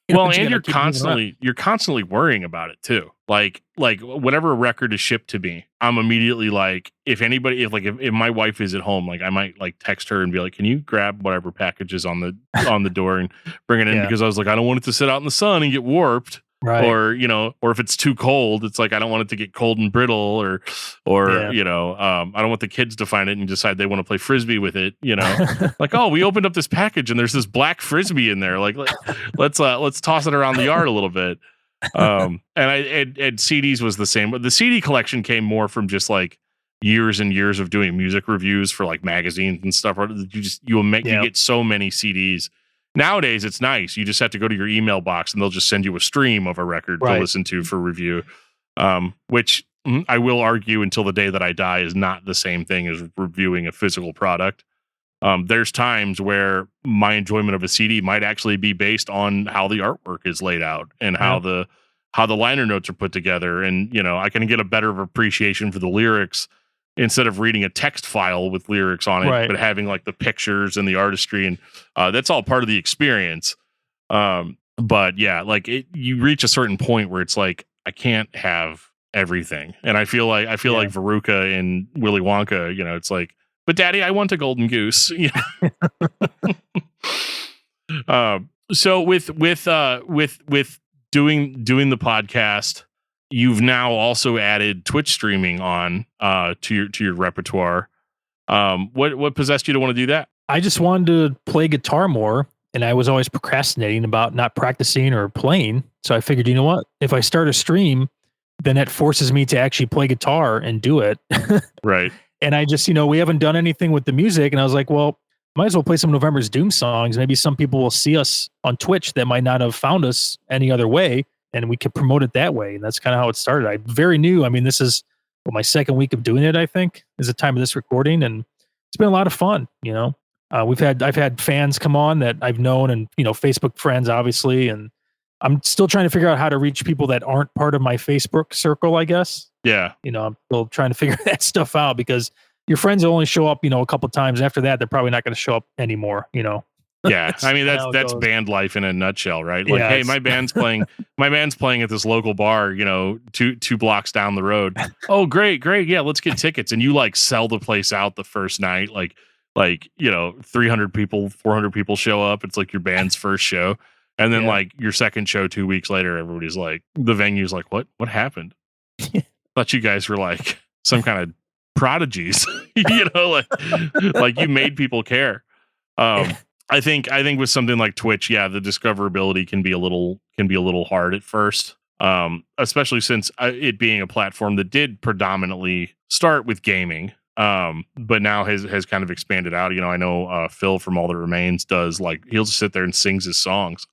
S2: Well, and you're constantly worrying about it too. Like whatever record is shipped to me, I'm immediately like, if my wife is at home, like I might like text her and be like, can you grab whatever package is on the door and bring it in?
S3: Yeah.
S2: Because I was like, I don't want it to sit out in the sun and get warped.
S3: Right.
S2: Or or if it's too cold, it's like I don't want it to get cold and brittle, or I don't want the kids to find it and decide they want to play frisbee with it. Like, oh, we opened up this package and there's this black frisbee in there. Like, let's toss it around the yard a little bit. And CDs was the same, but the CD collection came more from just like years and years of doing music reviews for like magazines and stuff. You get so many CDs. Nowadays, it's nice. You just have to go to your email box and they'll just send you a stream of a record to listen to for review, which I will argue until the day that I die is not the same thing as reviewing a physical product. There's times where my enjoyment of a CD might actually be based on how the artwork is laid out and how the liner notes are put together. And, I can get a better appreciation for the lyrics instead of reading a text file with lyrics on it, but having like the pictures and the artistry, and that's all part of the experience. But yeah, like you reach a certain point where it's like, I can't have everything. And I feel like Veruca and Willy Wonka, it's like, but Daddy, I want a golden goose. So with doing the podcast, you've now also added Twitch streaming on to your repertoire. What possessed you to want to do that?
S3: I just wanted to play guitar more, and I was always procrastinating about not practicing or playing. So I figured, you know what? If I start a stream, then that forces me to actually play guitar and do it.
S2: Right.
S3: And I just, we haven't done anything with the music, and I was like, well, might as well play some November's Doom songs. Maybe some people will see us on Twitch that might not have found us any other way, and we could promote it that way. And that's kind of how it started. I'm very new. I mean, this is my second week of doing it, I think, is the time of this recording. And it's been a lot of fun. I've had fans come on that I've known, and, Facebook friends, obviously. And I'm still trying to figure out how to reach people that aren't part of my Facebook circle, I guess.
S2: Yeah.
S3: I'm still trying to figure that stuff out, because your friends will only show up, a couple times. After that, they're probably not going to show up anymore,
S2: Yeah, I mean that's band life in a nutshell, right? Like, hey, my band's playing at this local bar, two blocks down the road. Oh, great, yeah, let's get tickets, and you like sell the place out the first night, like 300 people, 400 people show up. It's like your band's first show, and then like your second show 2 weeks later, everybody's like, the venue's like, what happened? Thought you guys were like some kind of prodigies, like you made people care. I think with something like Twitch, yeah, the discoverability can be a little hard at first, especially since it being a platform that did predominantly start with gaming, but now has kind of expanded out. I know Phil from All That Remains does, like, he'll just sit there and sings his songs.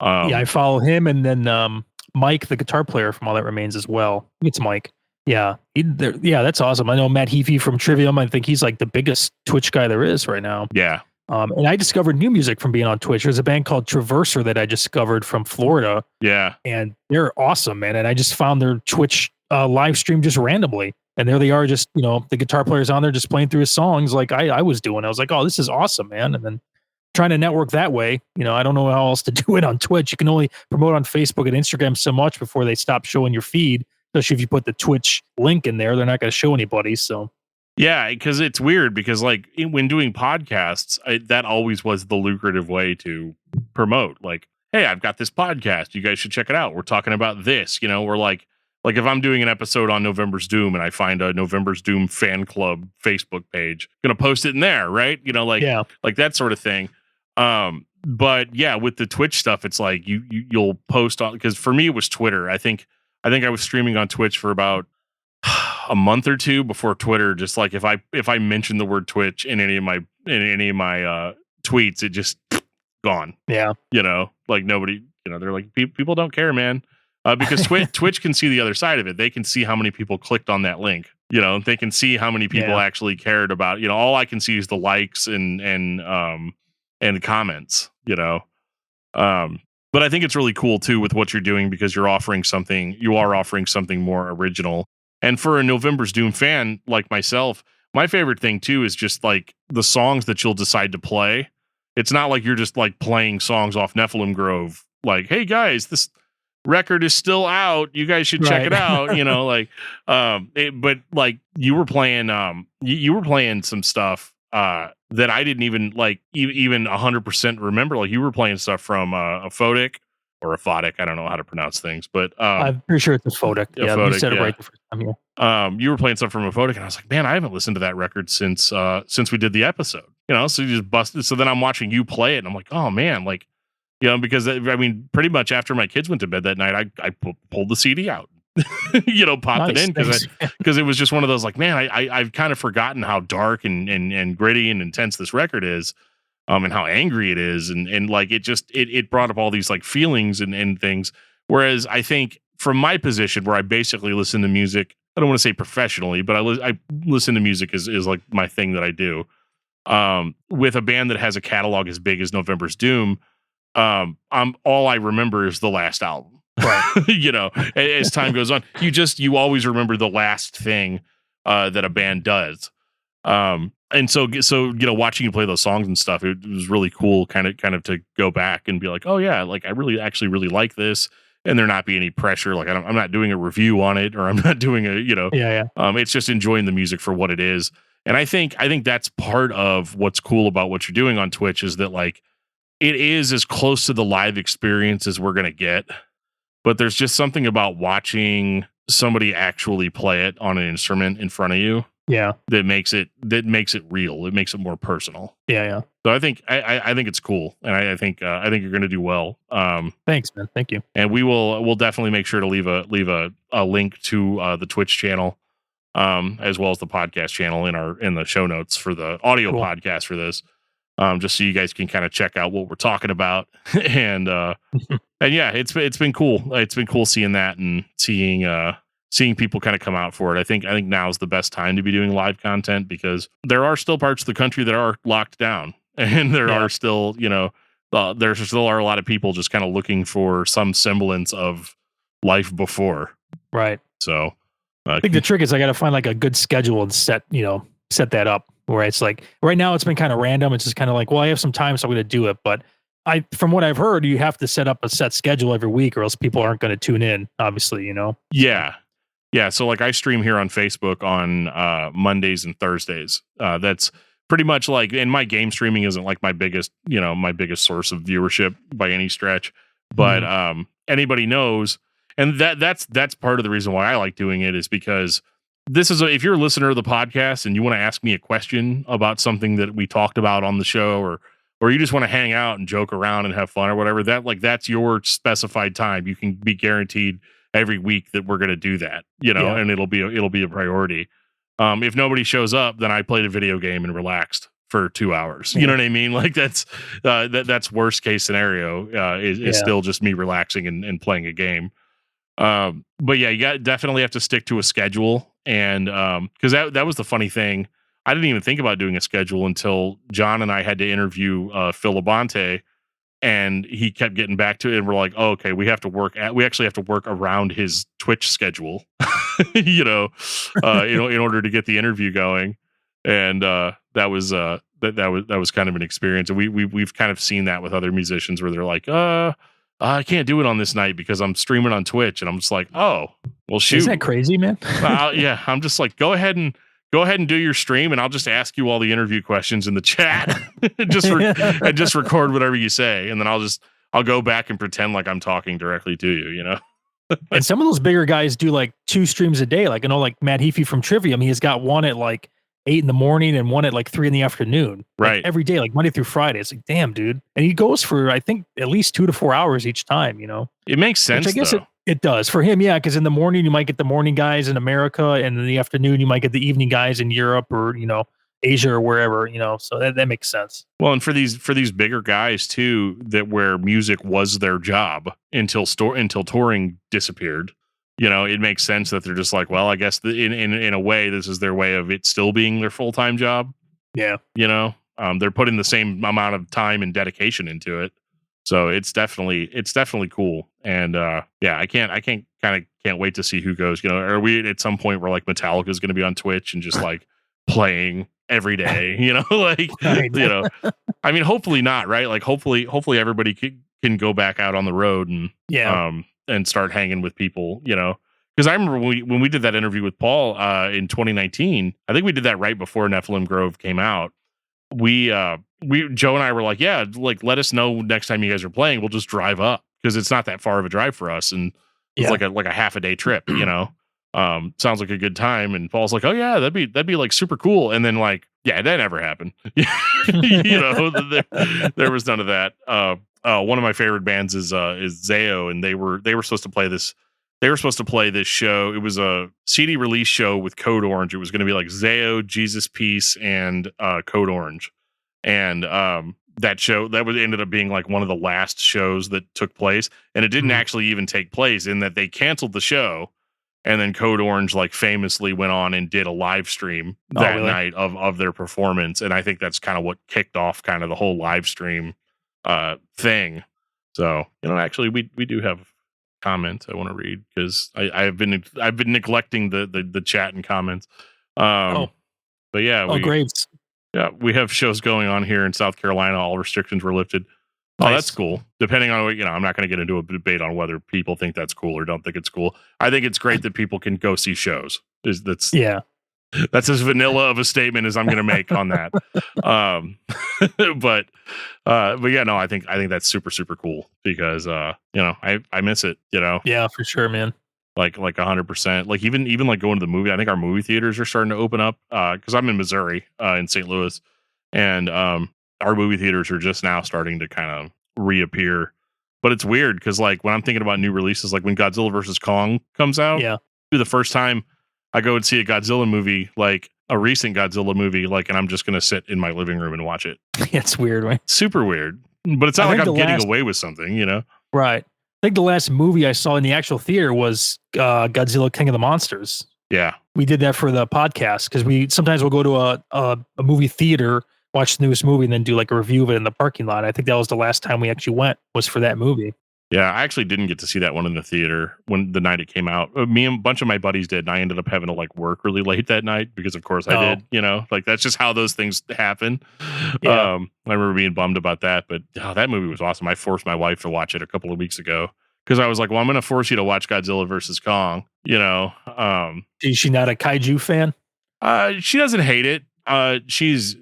S3: I follow him, and then Mike, the guitar player from All That Remains as well. It's Mike. Yeah, that's awesome. I know Matt Heafy from Trivium. I think he's like the biggest Twitch guy there is right now.
S2: Yeah.
S3: And I discovered new music from being on Twitch. There's a band called Traverser that I discovered from Florida.
S2: Yeah.
S3: And they're awesome, man. And I just found their Twitch live stream just randomly. And there they are, just, the guitar player's on there just playing through his songs like I was doing. I was like, oh, this is awesome, man. And then trying to network that way, I don't know how else to do it on Twitch. You can only promote on Facebook and Instagram so much before they stop showing your feed. Especially if you put the Twitch link in there, they're not going to show anybody. So.
S2: Yeah, because it's weird, because like when doing podcasts, that always was the lucrative way to promote. Like, hey, I've got this podcast. You guys should check it out. We're talking about this. We're like if I'm doing an episode on November's Doom and I find a November's Doom fan club Facebook page, gonna post it in there, right? Like that sort of thing. But yeah, with the Twitch stuff, it's like you'll post on, because for me it was Twitter. I think I was streaming on Twitch for about a month or two before Twitter. Just like if I mentioned the word Twitch in any of my tweets, it just gone.
S3: Yeah.
S2: Like nobody. They're like, people don't care, man. Because Twitch can see the other side of it. They can see how many people clicked on that link. They can see how many people actually cared about. All I can see is the likes and comments. But I think it's really cool too with what you're doing, because you are offering something more original. And for a November's Doom fan like myself, my favorite thing too is just like the songs that you'll decide to play. It's not like you're just like playing songs off Nephilim Grove. Like, hey guys, this record is still out. You guys should check it out. But like you were playing some stuff that I didn't even like even 100% remember. Like you were playing stuff from a Photic or a Photic. I don't know how to pronounce things, but
S3: I'm pretty sure it's a Photic. Yeah,
S2: Photic,
S3: you said it right the first time. Yeah.
S2: You were playing stuff from a Photic, and I was like, man, I haven't listened to that record since we did the episode. So you just busted. So then I'm watching you play it, and I'm like, oh man, like, because I mean, pretty much after my kids went to bed that night, I pulled the CD out, popped it in because it was just one of those like, man, I've kind of forgotten how dark and gritty and intense this record is, and how angry it is, and like it brought up all these like feelings and things. Whereas I think from my position where I basically listen to music, I don't want to say professionally, but I listen to music is like my thing that I do. With a band that has a catalog as big as November's Doom, all I remember is the last album. Right. As time goes on, you always remember the last thing that a band does. And so watching you play those songs and stuff, it was really cool kind of to go back and be like, oh yeah, like I really like this, and there not be any pressure. Like I'm not doing a review on it, or I'm not doing it's just enjoying the music for what it is. And I think that's part of what's cool about what you're doing on Twitch, is that like it is as close to the live experience as we're going to get, but there's just something about watching somebody actually play it on an instrument in front of you.
S3: Yeah.
S2: That makes it real. It makes it more personal.
S3: Yeah.
S2: So I think it's cool. And I think you're going to do well.
S3: Thanks, man. Thank you.
S2: And we'll definitely make sure to leave a link to the Twitch channel, as well as the podcast channel in the show notes for the audio podcast for this. Just so you guys can kind of check out what we're talking about. And yeah, it's been cool. It's been cool seeing that and seeing people kind of come out for it. I think now is the best time to be doing live content, because there are still parts of the country that are locked down, and there are still, there still are a lot of people just kind of looking for some semblance of life before.
S3: Right.
S2: So
S3: I think the trick is I got to find like a good schedule and set that up, where it's like right now it's been kind of random. It's just kind of like, well, I have some time, so I'm going to do it. But from what I've heard, you have to set up a set schedule every week, or else people aren't going to tune in, obviously,
S2: Yeah. So like I stream here on Facebook on Mondays and Thursdays. That's pretty much like, and my game streaming isn't like my biggest source of viewership by any stretch, but anybody knows. And that's part of the reason why I like doing it, is because this is if you're a listener of the podcast and you want to ask me a question about something that we talked about on the show, or you just want to hang out and joke around and have fun or whatever, that's your specified time. You can be guaranteed every week that we're going to do that, and it'll be a priority. If nobody shows up, then I played a video game and relaxed for 2 hours. You know what I mean? Like that's worst case scenario, is still just me relaxing and playing a game. But yeah, you definitely have to stick to a schedule. And, cause that was the funny thing. I didn't even think about doing a schedule until John and I had to interview, Phil Labonte, and he kept getting back to it. And we're like, oh, okay, we actually have to work around his Twitch schedule, in order to get the interview going. And, that was kind of an experience. And we've kind of seen that with other musicians where they're like, I can't do it on this night because I'm streaming on Twitch. And I'm just like, oh, well, shoot.
S3: Isn't that crazy, man?
S2: Yeah. I'm just like, go ahead and do your stream, and I'll just ask you all the interview questions in the chat. And just record whatever you say. And then I'll I'll go back and pretend like I'm talking directly to you, you know?
S3: And some of those bigger guys do like 2 streams a day. Like I know like Matt Heafy from Trivium, he has got one at like 8 in the morning and one at like 3 in the afternoon. Like
S2: Right.
S3: every day, like Monday through Friday. It's like, damn, dude. And he goes for, I think, at least 2 to 4 hours each time, you know?
S2: It makes sense,
S3: Which I guess
S2: though.
S3: it does. For him, yeah, because in the morning, you might get the morning guys in America, and in the afternoon, you might get the evening guys in Europe or, you know, Asia or wherever, you know? So that makes sense.
S2: Well, and for these bigger guys too, that where music was their job until touring disappeared. You know, it makes sense that they're just like, well, I guess in a way, this is their way of it still being their full-time job.
S3: Yeah.
S2: You know, they're putting the same amount of time and dedication into it. So it's definitely cool. And yeah, I can't wait to see who goes. You know, are we at some point where like Metallica is going to be on Twitch and just like playing every day? You know, like you know, I mean, hopefully not, right? Like hopefully everybody can go back out on the road and and start hanging with people, you know. Because I remember when we did that interview with Paul in 2019, I think we did that right before Nephilim Grove came out. Joe and I were like, yeah, like let us know next time you guys are playing. We'll just drive up because it's not that far of a drive for us, and it's like a half a day trip, you know. Sounds like a good time. And Paul's like, oh yeah, that'd be like super cool. And then like, yeah, that never happened. You know, there was none of that. One of my favorite bands is Zayo, and they were supposed to play this. They were supposed to play this show. It was a CD release show with Code Orange. It was going to be like Zayo, Jesus Peace, and Code Orange. And that show ended up being like one of the last shows that took place, and it didn't actually even take place. In that they canceled the show, and then Code Orange like famously went on and did a live stream that night of their performance. And I think that's kind of what kicked off kind of the whole live stream thing. So, you know, actually we do have comments I want to read because I've been neglecting the chat and comments. But yeah,
S3: great.
S2: Yeah, we have shows going on here in South Carolina. All restrictions were lifted. Nice. Oh, that's cool. Depending on, you know, I'm not going to get into a debate on whether people think that's cool or don't think it's cool. I think it's great that people can go see shows. That's as vanilla of a statement as I'm going to make on that. But yeah, no, I think that's super, super cool because, you know, I miss it, you know?
S3: Yeah, for sure, man.
S2: Like 100%. Like even like going to the movie, I think our movie theaters are starting to open up because I'm in Missouri, in St. Louis, and our movie theaters are just now starting to kind of reappear. But it's weird because like when I'm thinking about new releases, like when Godzilla vs. Kong comes out, the first time I go and see a Godzilla movie, like a recent Godzilla movie, like, and I'm just going to sit in my living room and watch it.
S3: It's weird, right?
S2: Super weird. But it's not like I'm getting away with something, you know?
S3: Right. I think the last movie I saw in the actual theater was Godzilla King of the Monsters.
S2: Yeah.
S3: We did that for the podcast because we'll go to a movie theater, watch the newest movie, and then do like a review of it in the parking lot. I think that was the last time we actually went, was for that movie.
S2: Yeah, I actually didn't get to see that one in the theater when the night it came out. Me and a bunch of my buddies did, and I ended up having to like work really late that night because, of course, I did. You know, like that's just how those things happen. Yeah. I remember being bummed about that, but that movie was awesome. I forced my wife to watch it a couple of weeks ago because I was like, "Well, I'm going to force you to watch Godzilla versus Kong." You know,
S3: is she not a kaiju fan?
S2: She doesn't hate it. She's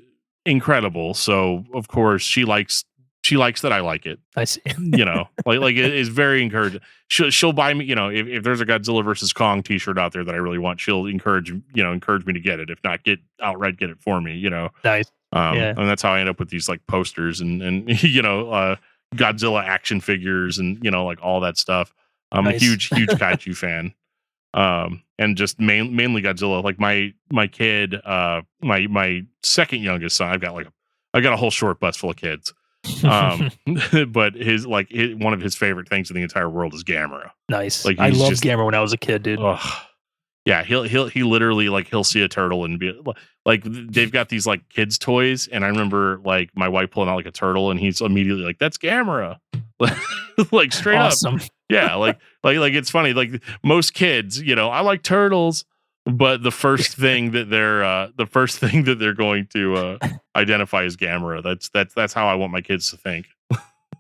S2: incredible, so of course she likes that I like it.
S3: I see.
S2: You know, like it is very encouraging. She'll buy me, you know, if there's a Godzilla versus Kong t-shirt out there that I really want, she'll encourage me to get it. If not, get it for me, you know.
S3: Nice.
S2: And that's how I end up with these like posters and you know, Godzilla action figures and, you know, like all that stuff. I'm a huge kaiju fan. And just mainly Godzilla. Like my kid, my second youngest son, I got a whole short bus full of kids. But one of his favorite things in the entire world is Gamera.
S3: Nice. Like I loved Gamera when I was a kid, dude.
S2: Yeah, he literally like he'll see a turtle and be like, they've got these like kids toys, and I remember like my wife pulling out like a turtle, and he's immediately like, "That's Gamera," like straight
S3: awesome.
S2: up. Yeah, like it's funny. Like most kids, you know, I like turtles, but the first thing that they're going to identify as Gamera. That's how I want my kids to think.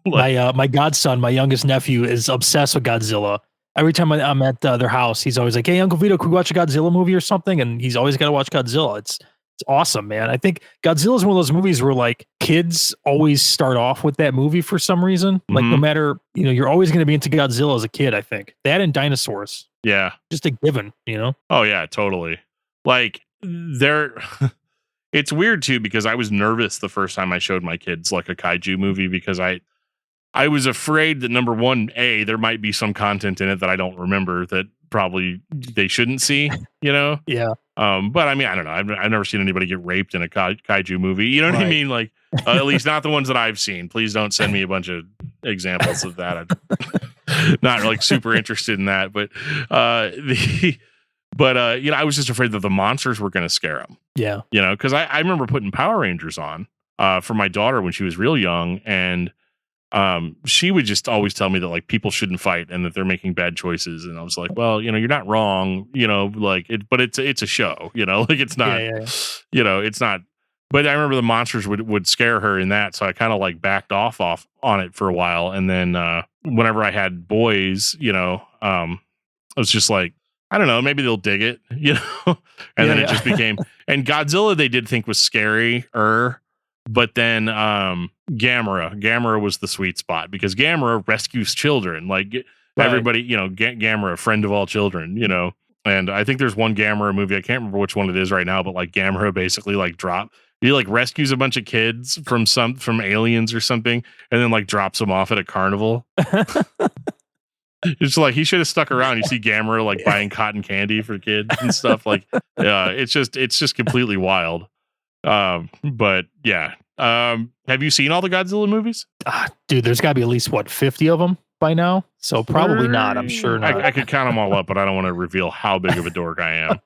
S3: My godson, my youngest nephew, is obsessed with Godzilla. Every time I'm at their house, he's always like, "Hey, Uncle Vito, could we watch a Godzilla movie or something?" And he's always got to watch Godzilla. It's awesome, man. I think Godzilla is one of those movies where like kids always start off with that movie for some reason. Like no matter, you're always going to be into Godzilla as a kid, I think. That and dinosaurs.
S2: Yeah.
S3: Just a given,
S2: Oh yeah, totally. Like it's weird too, because I was nervous the first time I showed my kids like a kaiju movie, because I was afraid that, number one, there might be some content in it that I don't remember that probably they shouldn't see,
S3: Yeah.
S2: But I mean, I don't know. I've never seen anybody get raped in a kaiju movie. You know what I mean? Like, at least not the ones that I've seen. Please don't send me a bunch of examples of that. I'm not like super interested in that. But, I was just afraid that the monsters were going to scare them.
S3: Yeah.
S2: Because I remember putting Power Rangers on for my daughter when she was real young, and she would just always tell me that like people shouldn't fight and that they're making bad choices, and I was like, well, you're not wrong, like it, but it's a show, like it's not, it's not. But I remember the monsters would scare her in that, so I kind of like backed off on it for a while, and then whenever I had boys, I was just like, I don't know, maybe they'll dig it, and then it just became. And Godzilla they did think was scary, but then Gamera was the sweet spot, because Gamera rescues children, like everybody, Gamera, a friend of all children, and I think there's one Gamera movie, I can't remember which one it is right now, but like Gamera basically like he like rescues a bunch of kids from aliens or something, and then like drops them off at a carnival. It's like he should have stuck around. You see Gamera like buying cotton candy for kids and stuff. Like, it's just completely wild. But yeah. Have you seen all the Godzilla movies?
S3: Dude, there's got to be at least 50 of them by now. So probably not. I'm sure not.
S2: I could count them all up, but I don't want to reveal how big of a dork I am.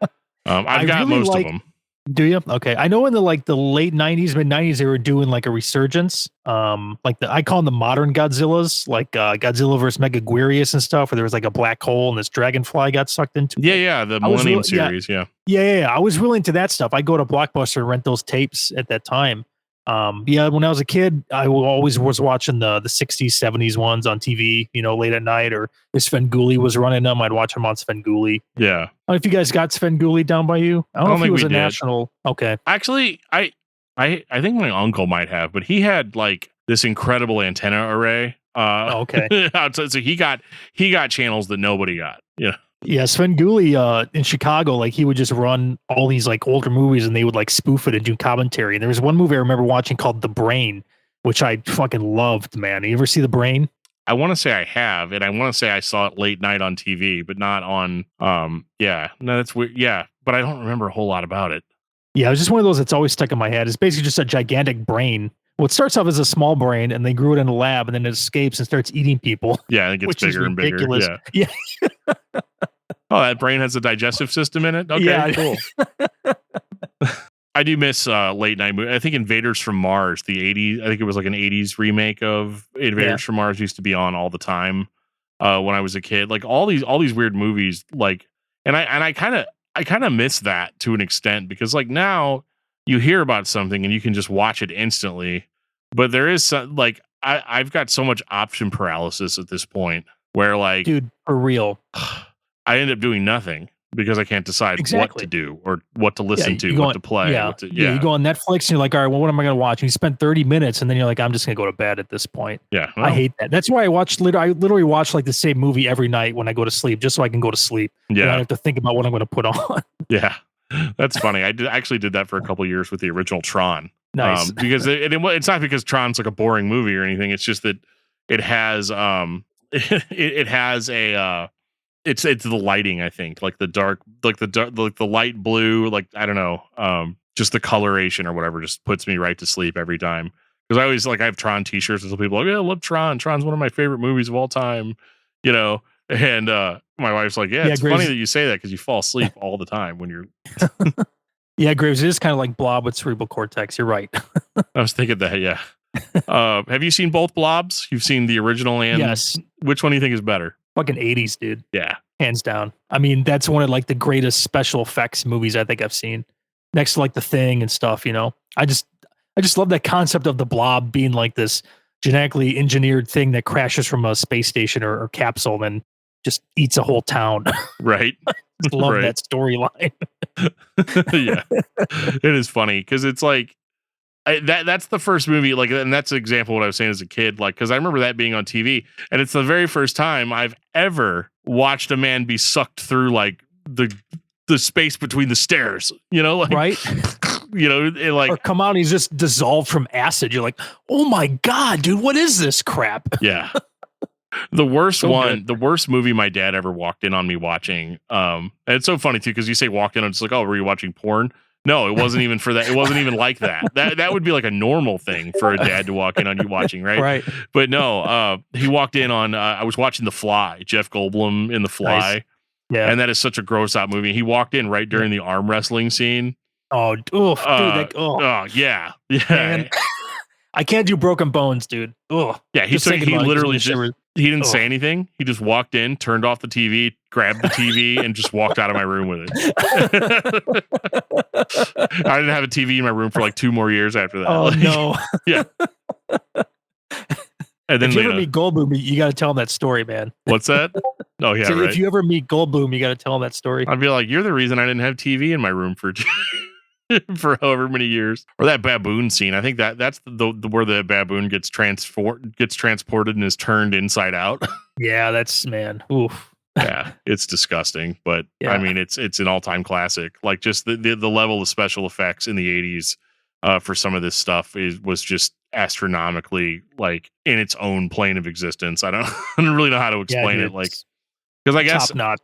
S2: I've got really most of them.
S3: Do you? Okay. I know in the late 90s, mid 90s, they were doing like a resurgence. I call them the modern Godzillas, like Godzilla versus Megaguirus and stuff, where there was like a black hole and this dragonfly got sucked into.
S2: Yeah, the Millennium series. Yeah.
S3: I was really into that stuff. I go to Blockbuster and rent those tapes at that time. When I was a kid, I always was watching the 60s, 70s ones on TV, late at night, or if Svengoolie was running them, I'd watch them on Svengoolie.
S2: Yeah.
S3: I don't know if you guys got Svengoolie down by you. I don't know if he was a national. Okay.
S2: Actually, I think my uncle might have, but he had like this incredible antenna array.
S3: Okay.
S2: So he got channels that nobody got. Yeah.
S3: Yeah, Svengoolie in Chicago, like he would just run all these like older movies, and they would like spoof it and do commentary. And there was one movie I remember watching called The Brain, which I fucking loved, man. You ever see The Brain?
S2: I want to say I have, and I want to say I saw it late night on TV, but not on. No, that's weird. Yeah, but I don't remember a whole lot about it.
S3: Yeah, it was just one of those that's always stuck in my head. It's basically just a gigantic brain. Well, it starts off as a small brain, and they grew it in a lab, and then it escapes and starts eating people.
S2: Yeah, it gets bigger and bigger.
S3: Yeah.
S2: Oh, that brain has a digestive system in it? Okay, yeah. Cool. I do miss late night movies. I think Invaders from Mars, the 80s, I think it was like an 80s remake of Invaders from Mars, used to be on all the time when I was a kid. Like all these weird movies, like, and I kind of miss that to an extent, because like now you hear about something and you can just watch it instantly. But there is like I've got so much option paralysis at this point where like,
S3: dude, for real,
S2: I end up doing nothing because I can't decide what to do or what to listen to, what to play.
S3: You go on Netflix and you're like, all right, well, what am I going to watch? And you spend 30 minutes and then you're like, I'm just going to go to bed at this point.
S2: Yeah.
S3: Well, I hate that. That's why I literally watch like the same movie every night when I go to sleep, just so I can go to sleep.
S2: Yeah.
S3: I don't have to think about what I'm going to put on.
S2: Yeah. That's funny. I actually did that for a couple of years with the original Tron.
S3: Nice.
S2: Because it's not because Tron's like a boring movie or anything. It's just that it has it has a it's the lighting, I think, like the light blue, like I don't know, just the coloration or whatever just puts me right to sleep every time. Because I always I have Tron t-shirts and some people are like, yeah, I love Tron. Tron's one of my favorite movies of all time, and my wife's like, yeah, it's funny that you say that because you fall asleep all the time when you're
S3: Yeah, Graves, it is kind of like Blob with cerebral cortex. You're right.
S2: I was thinking that, yeah. Have you seen both Blobs? You've seen the original and
S3: yes. Which
S2: one do you think is better?
S3: Fucking 80s, dude.
S2: Yeah.
S3: Hands down. I mean, that's one of like the greatest special effects movies I think I've seen. Next to like The Thing and stuff, I just love that concept of the Blob being like this genetically engineered thing that crashes from a space station or capsule and just eats a whole town.
S2: Right.
S3: Love
S2: Right.
S3: that storyline.
S2: Yeah, it is funny because it's like that's the first movie, like, and that's an example of what I was saying as a kid, like, because I remember that being on TV, and it's the very first time I've ever watched a man be sucked through like the space between the stairs, like,
S3: Right.
S2: it, like,
S3: Or come out and he's just dissolved from acid. You're like, oh my God, dude, what is this crap?
S2: yeah. The worst
S3: So
S2: one,
S3: good.
S2: the worst movie my dad ever walked in on me watching. And it's so funny too, because you say walked in, and it's like, oh, were you watching porn? No, it wasn't even for that. It wasn't even like that. That would be like a normal thing for a dad to walk in on you watching, right?
S3: Right.
S2: But no, he walked in on. I was watching The Fly, Jeff Goldblum in The Fly,
S3: Nice. Yeah.
S2: and that is such a gross out movie. He walked in right during the arm wrestling scene.
S3: Oh, oof, dude.
S2: Oh yeah,
S3: Man. I can't do broken bones, dude. Oh,
S2: yeah. He literally just. He didn't say
S3: Ugh.
S2: anything. He just walked in, turned off the TV, grabbed the TV, and just walked out of my room with it. I didn't have a TV in my room for like 2 more years after that.
S3: Oh,
S2: Like,
S3: no.
S2: yeah. And then
S3: If you ever meet Goldblum, you got to tell him that story, man.
S2: what's that? Oh yeah,
S3: So
S2: right.
S3: if you ever meet Goldblum, you got to tell him that story.
S2: I'd be like, you're the reason I didn't have TV in my room for for however many years. Or that baboon scene. I think that's the where the baboon gets transported and is turned inside out.
S3: Yeah, that's, man. Oof.
S2: Yeah, it's disgusting, but
S3: Yeah.
S2: I mean, it's an all-time classic. Like, just the level of special effects in the 80s for some of this stuff was just astronomically, like, in its own plane of existence. I don't really know how to explain
S3: dude,
S2: it, like, because I guess
S3: top notch.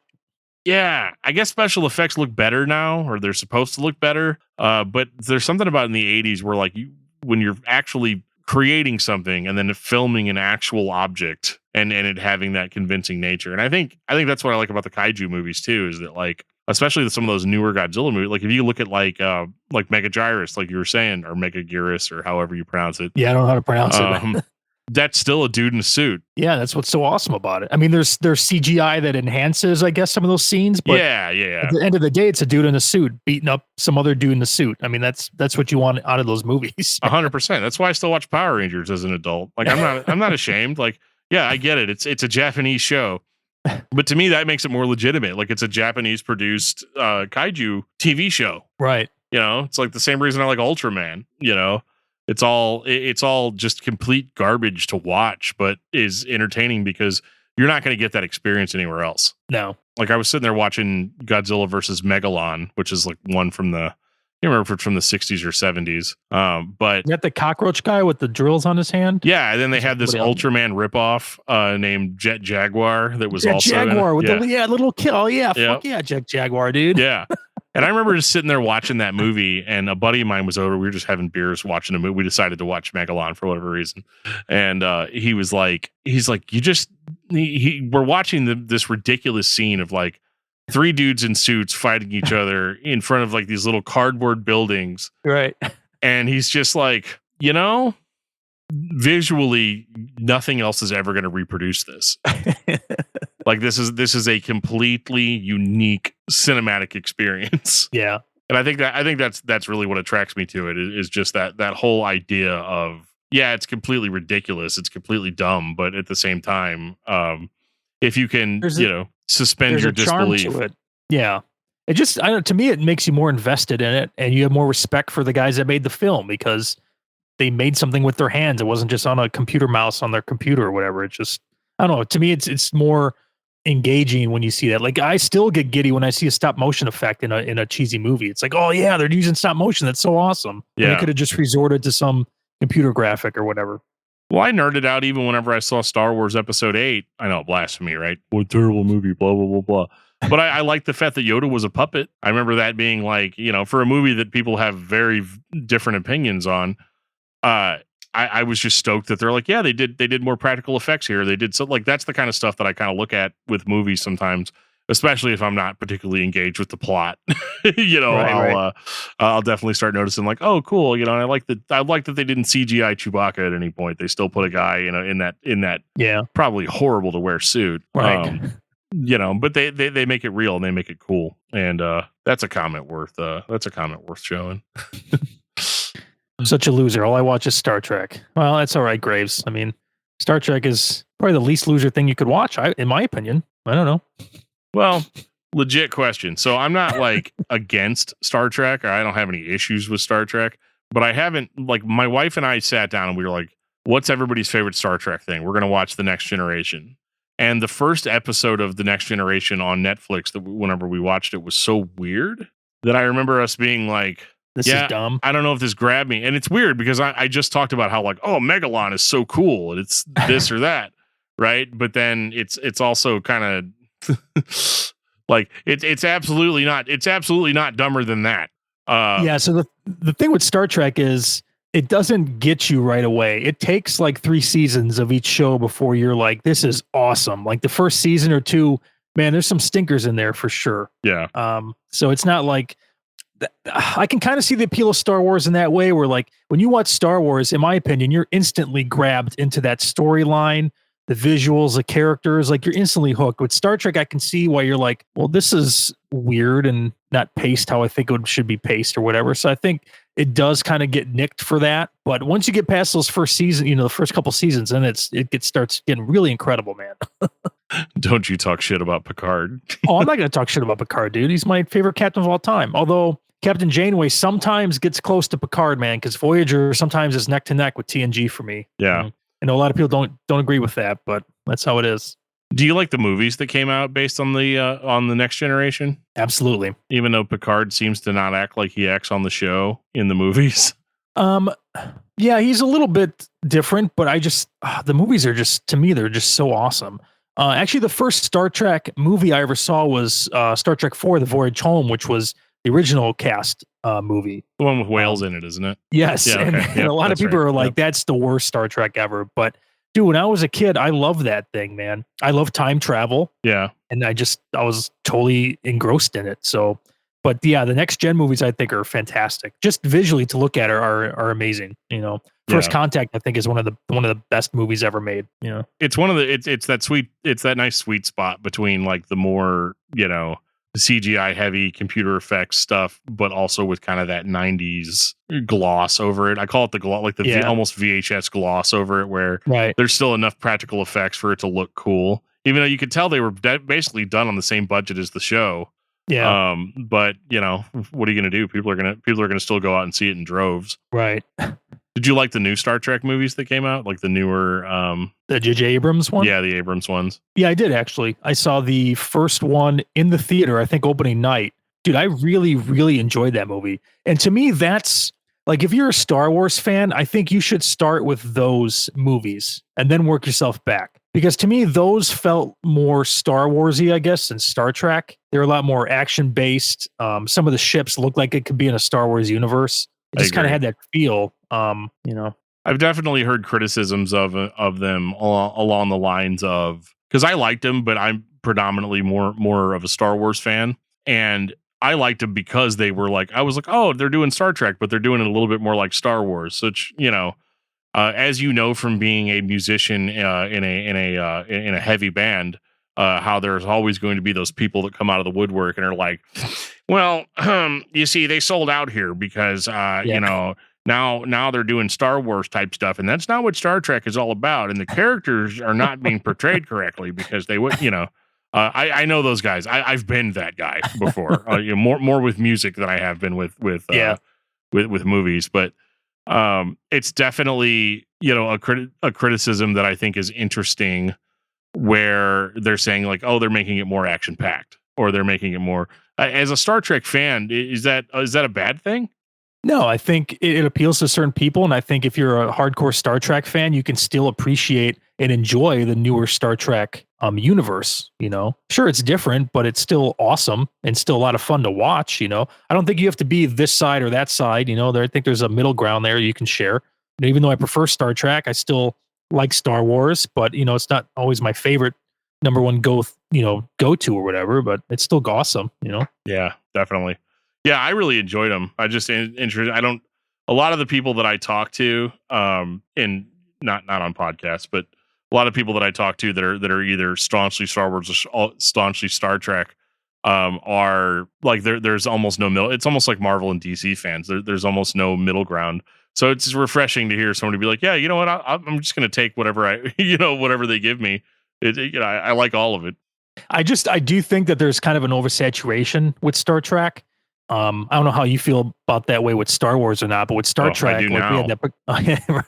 S2: yeah, I guess special effects look better now, or they're supposed to look better. But there's something about in the 80s where, like, when you're actually creating something and then filming an actual object and it having that convincing nature. And I think that's what I like about the kaiju movies too, is that, like, especially some of those newer Godzilla movies, like if you look at like Megagyrus, like you were saying, or Megagyrus, or however you pronounce it.
S3: Yeah, I don't know how to pronounce it.
S2: That's still a dude in a suit.
S3: Yeah, that's what's so awesome about it. I mean, there's CGI that enhances, I guess, some of those scenes, but
S2: Yeah.
S3: at the end of the day, it's a dude in a suit beating up some other dude in a suit. I mean, that's what you want out of those movies.
S2: 100%. That's why I still watch Power Rangers as an adult. Like, I'm not ashamed. Like, yeah, I get it. It's a Japanese show. But to me, that makes it more legitimate. Like, it's a Japanese produced kaiju TV show.
S3: Right.
S2: It's like the same reason I like Ultraman. It's all just complete garbage to watch, but is entertaining because you're not going to get that experience anywhere else.
S3: No.
S2: Like, I was sitting there watching Godzilla versus Megalon, which is like one from I can't remember if it's from the 60s or 70s. But
S3: You got the cockroach guy with the drills on his hand?
S2: yeah, and then they had this
S3: What else?
S2: Ultraman ripoff named Jet Jaguar that was
S3: Jet
S2: also
S3: Jaguar with
S2: yeah.
S3: the little kill. Oh, yeah.
S2: Yeah.
S3: Fuck yeah, Jet Jaguar, dude.
S2: Yeah. And I remember just sitting there watching that movie, and a buddy of mine was over. We were just having beers watching a movie. We decided to watch Megalon for whatever reason. And he's like, we're watching this ridiculous scene of like 3 dudes in suits fighting each other in front of like these little cardboard buildings.
S3: Right.
S2: And he's just like, visually, nothing else is ever going to reproduce this. Like, this is a completely unique cinematic experience.
S3: Yeah.
S2: And I think that's really what attracts me to it, is just that whole idea of, yeah, it's completely ridiculous, it's completely dumb, but at the same time, if you can, suspend your disbelief.
S3: To it. Yeah. It just, to me, it makes you more invested in it, and you have more respect for the guys that made the film because they made something with their hands. It wasn't just on a computer mouse on their computer or whatever. It's just, I don't know. To me, it's more engaging when you see that. Like, I still get giddy when I see a stop motion effect in a cheesy movie. It's like, oh yeah, they're using stop motion. That's so awesome.
S2: Yeah.
S3: And they could have just resorted to some computer graphic or whatever.
S2: Well, I nerded out even whenever I saw Star Wars Episode 8. I know, blasphemy, right? What terrible movie, blah, blah, blah, blah. But I like the fact that Yoda was a puppet. I remember that being like, for a movie that people have very different opinions on, I was just stoked that they're like, yeah, they did more practical effects here. They did so, like, that's the kind of stuff that I kind of look at with movies sometimes, especially if I'm not particularly engaged with the plot. I'll definitely start noticing like, oh, cool. And I like that they didn't CGI Chewbacca at any point. They still put a guy, in that
S3: yeah,
S2: probably horrible to wear suit.
S3: Right.
S2: But they make it real and they make it cool. And that's a comment worth showing.
S3: Such a loser. All I watch is Star Trek. Well, that's all right, Graves. I mean, Star Trek is probably the least loser thing you could watch, in my opinion. I don't know.
S2: Well, legit question. So I'm not like against Star Trek, or I don't have any issues with Star Trek, but I haven't, like, my wife and I sat down and we were like, what's everybody's favorite Star Trek thing? We're going to watch The Next Generation. And the first episode of The Next Generation on Netflix, that whenever we watched it, was so weird that I remember us being like,
S3: This is dumb.
S2: I don't know if this grabbed me. And it's weird because I just talked about how, like, oh, Megalon is so cool and it's this or that. Right. But then it's also kind of like it's absolutely not dumber than that.
S3: Yeah. So the thing with Star Trek is it doesn't get you right away. It takes like 3 seasons of each show before you're like, this is awesome. Like the first season or 2, man, there's some stinkers in there for sure.
S2: Yeah.
S3: So it's not like I can kind of see the appeal of Star Wars in that way, where like when you watch Star Wars, in my opinion, you're instantly grabbed into that storyline, the visuals, the characters, like you're instantly hooked. With Star Trek, I can see why you're like, well, this is weird and not paced how I think it should be paced or whatever. So I think it does kind of get nicked for that. But once you get past those first season, the first couple seasons, then it starts getting really incredible, man.
S2: Don't you talk shit about Picard.
S3: Oh, I'm not going to talk shit about Picard, dude. He's my favorite captain of all time. Although Captain Janeway sometimes gets close to Picard, man, because Voyager sometimes is neck to neck with TNG for me.
S2: Yeah.
S3: I know a lot of people don't agree with that, but that's how it is.
S2: Do you like the movies that came out based on the Next Generation?
S3: Absolutely.
S2: Even though Picard seems to not act like he acts on the show in the movies.
S3: Yeah, he's a little bit different, but the movies are just, to me, they're just so awesome. Actually, the first Star Trek movie I ever saw was Star Trek 4: The Voyage Home, which was the original cast movie.
S2: The one with whales in it, isn't it?
S3: Yes,
S2: Yeah,
S3: and,
S2: okay.
S3: and a lot of people
S2: right.
S3: are like, that's the worst Star Trek ever. But dude, when I was a kid, I loved that thing, man. I love time travel.
S2: Yeah. And
S3: I was totally engrossed in it. So, but yeah, the next gen movies I think are fantastic. Just visually to look at are amazing. First Contact I think is one of the best movies ever made.
S2: It's one of the it's that nice sweet spot between like the more CGI heavy computer effects stuff, but also with kind of that 90s gloss over it. I call it the gloss, like almost VHS gloss over it, where there's still enough practical effects for it to look cool, even though you could tell they were basically done on the same budget as the show.
S3: Yeah.
S2: But what are you going to do? People are going to still go out and see it in droves.
S3: Right.
S2: Did you like the new Star Trek movies that came out? Like the newer,
S3: the J.J. Abrams one?
S2: Yeah, the Abrams ones.
S3: Yeah, I did actually. I saw the first one in the theater, I think opening night. Dude, I really, really enjoyed that movie. And to me, that's like, if you're a Star Wars fan, I think you should start with those movies and then work yourself back. Because to me, those felt more Star Warsy, I guess, than Star Trek. They're a lot more action based. Some of the ships look like it could be in a Star Wars universe. It just kind of had that feel.
S2: I've definitely heard criticisms of them along the lines of, because I liked them, but I'm predominantly more of a Star Wars fan, and I liked them because they were like, I was like, oh, they're doing Star Trek, but they're doing it a little bit more like Star Wars. Which as you know from being a musician in a heavy band, how there's always going to be those people that come out of the woodwork and are like, well, you see, they sold out here because now they're doing Star Wars type stuff, and that's not what Star Trek is all about, and the characters are not being portrayed correctly because they would, I know those guys. I've been that guy before, more with music than I have been with movies, but it's definitely a criticism that I think is interesting, where they're saying like, oh, they're making it more action packed, or they're making it more. As a Star Trek fan, is that a bad thing?
S3: No, I think it appeals to certain people, and I think if you're a hardcore Star Trek fan, you can still appreciate and enjoy the newer Star Trek universe. Sure, it's different, but it's still awesome and still a lot of fun to watch. I don't think you have to be this side or that side. I think there's a middle ground there you can share. And even though I prefer Star Trek, I still like Star Wars, but it's not always my favorite number one go to or whatever, but it's still awesome.
S2: Yeah, definitely. Yeah, I really enjoyed them. I just a lot of the people that I talk to, in not on podcasts, but a lot of people that I talk to that are either staunchly Star Wars or staunchly Star Trek, are like, there's almost no it's almost like Marvel and DC fans. There's almost no middle ground. So it's refreshing to hear somebody be like, yeah, you know what? I'm just going to take whatever whatever they give me. I like all of it.
S3: I do think that there's kind of an oversaturation with Star Trek. I don't know how you feel about that way with Star Wars or not, but with Star Trek,
S2: I do
S3: like we had
S2: now.
S3: that.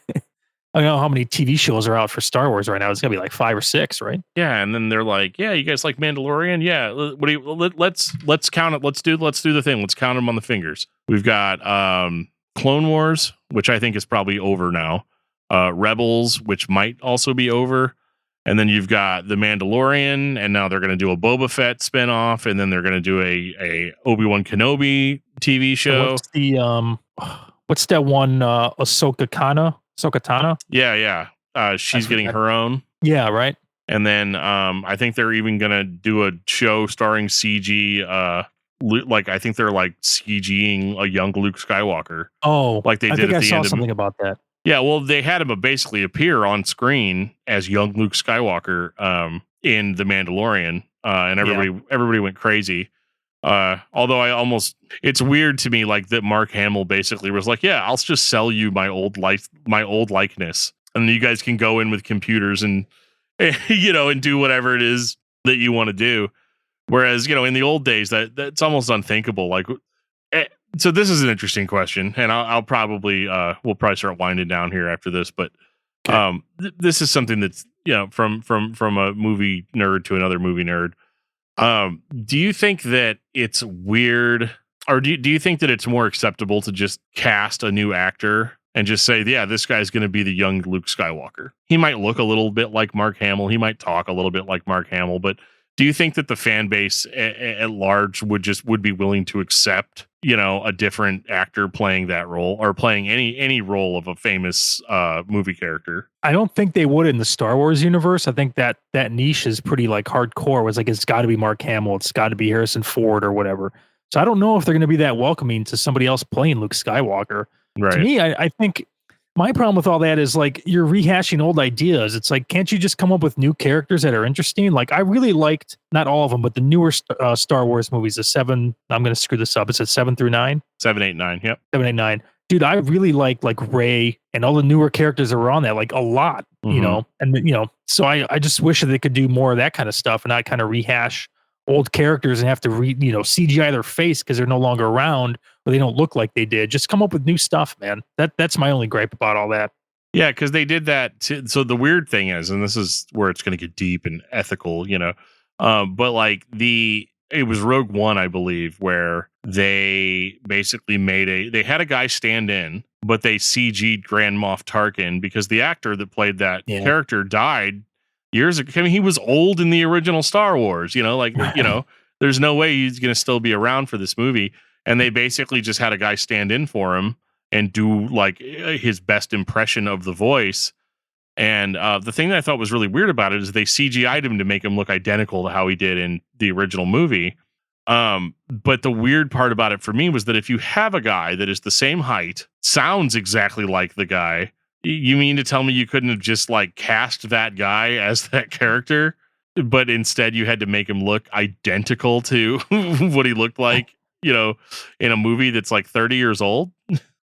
S3: I don't know how many TV shows are out for Star Wars right now. It's gonna be like 5 or 6, right?
S2: Yeah, and then they're like, "Yeah, you guys like Mandalorian? Yeah, what do you let's count it. Let's do the thing. Let's count them on the fingers. We've got Clone Wars, which I think is probably over now. Rebels, which might also be over, and then you've got the Mandalorian, and now they're going to do a Boba Fett spinoff, and then they're going to do a Obi-Wan Kenobi TV show.
S3: What's that one? Ahsoka Tano?
S2: Yeah. She's getting her own.
S3: Yeah, right.
S2: And then I think they're even gonna do a show starring CG. Like I think they're like CGing a young Luke Skywalker.
S3: Oh,
S2: like they
S3: I
S2: did
S3: think
S2: at
S3: I
S2: the
S3: saw
S2: end of
S3: something about that.
S2: Yeah, well, they had him basically appear on screen as young Luke Skywalker in The Mandalorian, and everybody went crazy. Although it's weird to me like that Mark Hamill basically was like, yeah, I'll just sell you my old likeness, and you guys can go in with computers and and do whatever it is that you want to do. Whereas in the old days that's almost unthinkable. Like, so this is an interesting question, and I'll probably we'll probably start winding down here after this, but this is something that's from a movie nerd to another movie nerd. Do you think that it's weird, or do you think that it's more acceptable to just cast a new actor and just say, yeah, this guy's going to be the young Luke Skywalker? He might look a little bit like Mark Hamill. He might talk a little bit like Mark Hamill, but do you think that the fan base at large would be willing to accept, a different actor playing that role, or playing any role of a famous movie character?
S3: I don't think they would in the Star Wars universe. I think that niche is pretty like hardcore. It was like, it's got to be Mark Hamill. It's got to be Harrison Ford or whatever. So I don't know if they're going to be that welcoming to somebody else playing Luke Skywalker.
S2: Right.
S3: To me, I think my problem with all that is like you're rehashing old ideas. It's like, can't you just come up with new characters that are interesting? Like I really liked, not all of them, but the newer Star Wars movies, the 7, I'm going to screw this up. Is it 7 through 9?
S2: 7, 8, 9. Yep.
S3: 7, 8, 9. Dude, I really like Rey and all the newer characters that were on that, like a lot, and so I just wish that they could do more of that kind of stuff and not kind of rehash old characters and have to CGI their face because they're no longer around or they don't look like they did. Just come up with new stuff, man. That's my only gripe about all that.
S2: Yeah, because they did that too. So the weird thing is, and this is where it's going to get deep and ethical, but like it was Rogue One, I believe, where they basically they had a guy stand in, but they CG'd Grand Moff Tarkin because the actor that played that character died years ago. I mean, he was old in the original Star Wars, there's no way he's going to still be around for this movie. And they basically just had a guy stand in for him and do like his best impression of the voice. And the thing that I thought was really weird about it is they CGI'd him to make him look identical to how he did in the original movie. But the weird part about it for me was that if you have a guy that is the same height, sounds exactly like the guy, you mean to tell me you couldn't have just like cast that guy as that character, but instead you had to make him look identical to what he looked like, in a movie that's like 30 years old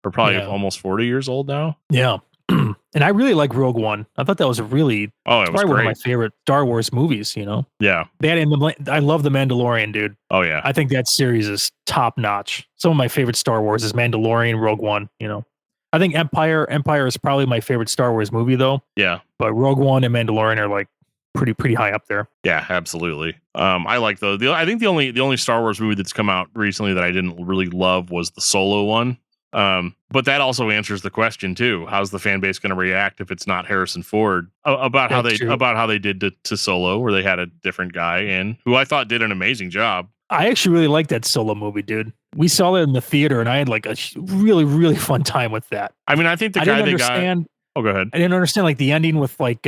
S2: or probably almost 40 years old now?
S3: Yeah. And I really like Rogue One. I thought that was probably one of my favorite Star Wars movies,
S2: Yeah.
S3: I love The Mandalorian, dude.
S2: Oh, yeah.
S3: I think that series is top notch. Some of my favorite Star Wars is Mandalorian, Rogue One, I think Empire is probably my favorite Star Wars movie, though.
S2: Yeah.
S3: But Rogue One and Mandalorian are like pretty high up there.
S2: Yeah, absolutely. I like those. I think the only Star Wars movie that's come out recently that I didn't really love was the Solo one. But that also answers the question too. How's the fan base going to react if it's not Harrison Ford about how they did to Solo, where they had a different guy in who I thought did an amazing job.
S3: I actually really liked that Solo movie, dude. We saw it in the theater and I had like a really, really fun time with that.
S2: I mean, I think the guy they got. Oh, go ahead.
S3: I didn't understand like the ending with like,